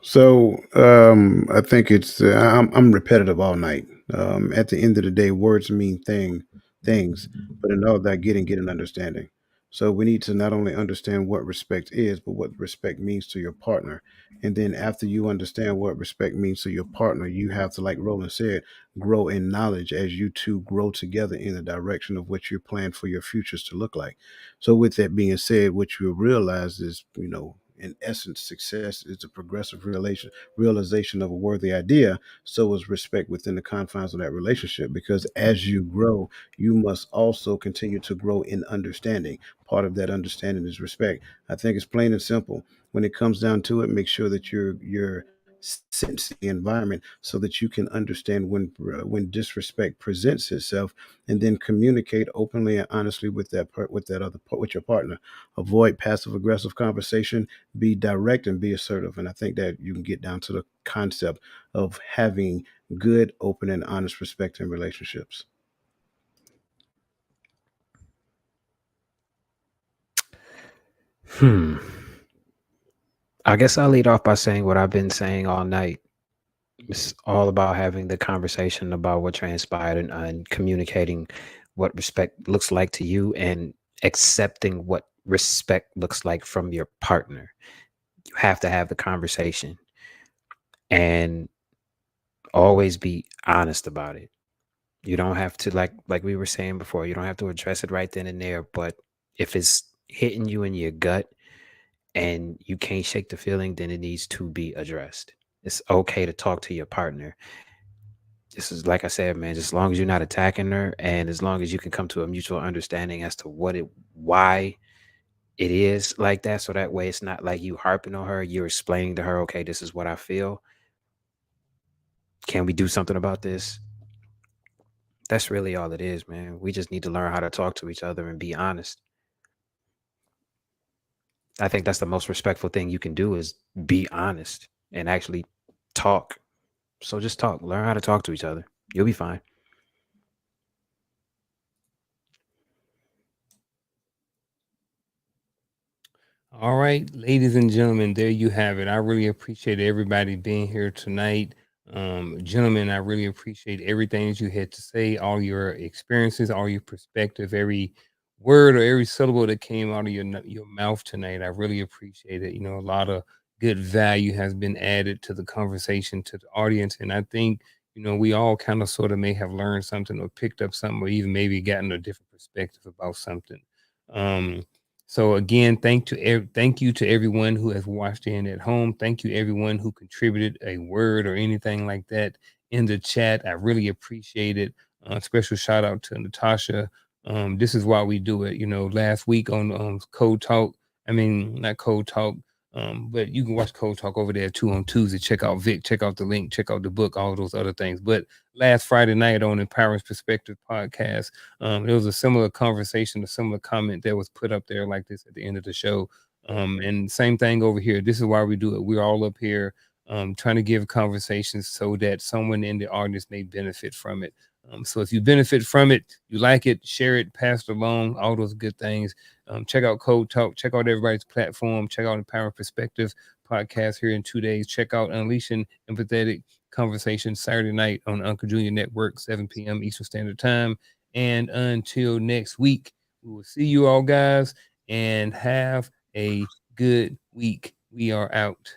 So I think it's I'm repetitive all night. At the end of the day, words mean things, but in all that, get an understanding. So we need to not only understand what respect is, but what respect means to your partner. And then after you understand what respect means to your partner, you have to, like Roland said, grow in knowledge as you two grow together in the direction of what you plan for your futures to look like. So with that being said, what you realize is, In essence, success is a progressive realization of a worthy idea. So is respect within the confines of that relationship. Because as you grow, you must also continue to grow in understanding. Part of that understanding is respect. I think it's plain and simple. When it comes down to it, make sure that you're sense the environment so that you can understand when disrespect presents itself, and then communicate openly and honestly with with your partner. Avoid passive aggressive conversation. Be direct and be assertive. And I think that you can get down to the concept of having good, open, and honest respect in relationships. I guess I'll lead off by saying what I've been saying all night. It's all about having the conversation about what transpired, and communicating what respect looks like to you, and accepting what respect looks like from your partner. You have to have the conversation and always be honest about it. You don't have to, like we were saying before, you don't have to address it right then and there, but if it's hitting you in your gut and you can't shake the feeling, then it needs to be addressed. It's okay to talk to your partner. This is, like I said, man, just as long as you're not attacking her, and as long as you can come to a mutual understanding as to why it is like that. So that way it's not like you harping on her, you're explaining to her, okay, this is what I feel. Can we do something about this? That's really all it is, man. We just need to learn how to talk to each other and be honest. I think that's the most respectful thing you can do, is be honest and actually talk. So just talk. Learn how to talk to each other. You'll be fine. All right, ladies and gentlemen, there you have it. I really appreciate everybody being here tonight. Gentlemen, I really appreciate everything that you had to say, all your experiences, all your perspective, every word or every syllable that came out of your mouth tonight. I really appreciate it. You know, a lot of good value has been added to the conversation, to the audience, and I think, you know, we all kind of sort of may have learned something or picked up something, or even maybe gotten a different perspective about something. Um, so again, thank you to everyone who has watched in at home. Thank you everyone who contributed a word or anything like that in the chat. I really appreciate it. Special shout out to Natasha. This is why we do it. You know, last week on Code Talk, I mean not Code Talk, but you can watch Code Talk over there too on Tuesday. Check out Vic, check out the link, check out the book, all those other things. But last Friday night on Empowering Perspective podcast, there was a similar conversation, a similar comment that was put up there like this at the end of the show. And same thing over here. This is why we do it. We're all up here trying to give conversations so that someone in the audience may benefit from it. So if you benefit from it, you like it, share it, pass it along, all those good things. Check out Code Talk. Check out everybody's platform. Check out Empower Perspective podcast here in 2 days. Check out Unleashing Empathetic Conversation Saturday night on Unkle Junior Network, 7 p.m. Eastern Standard Time. And until next week, we will see you all, guys, and have a good week. We are out.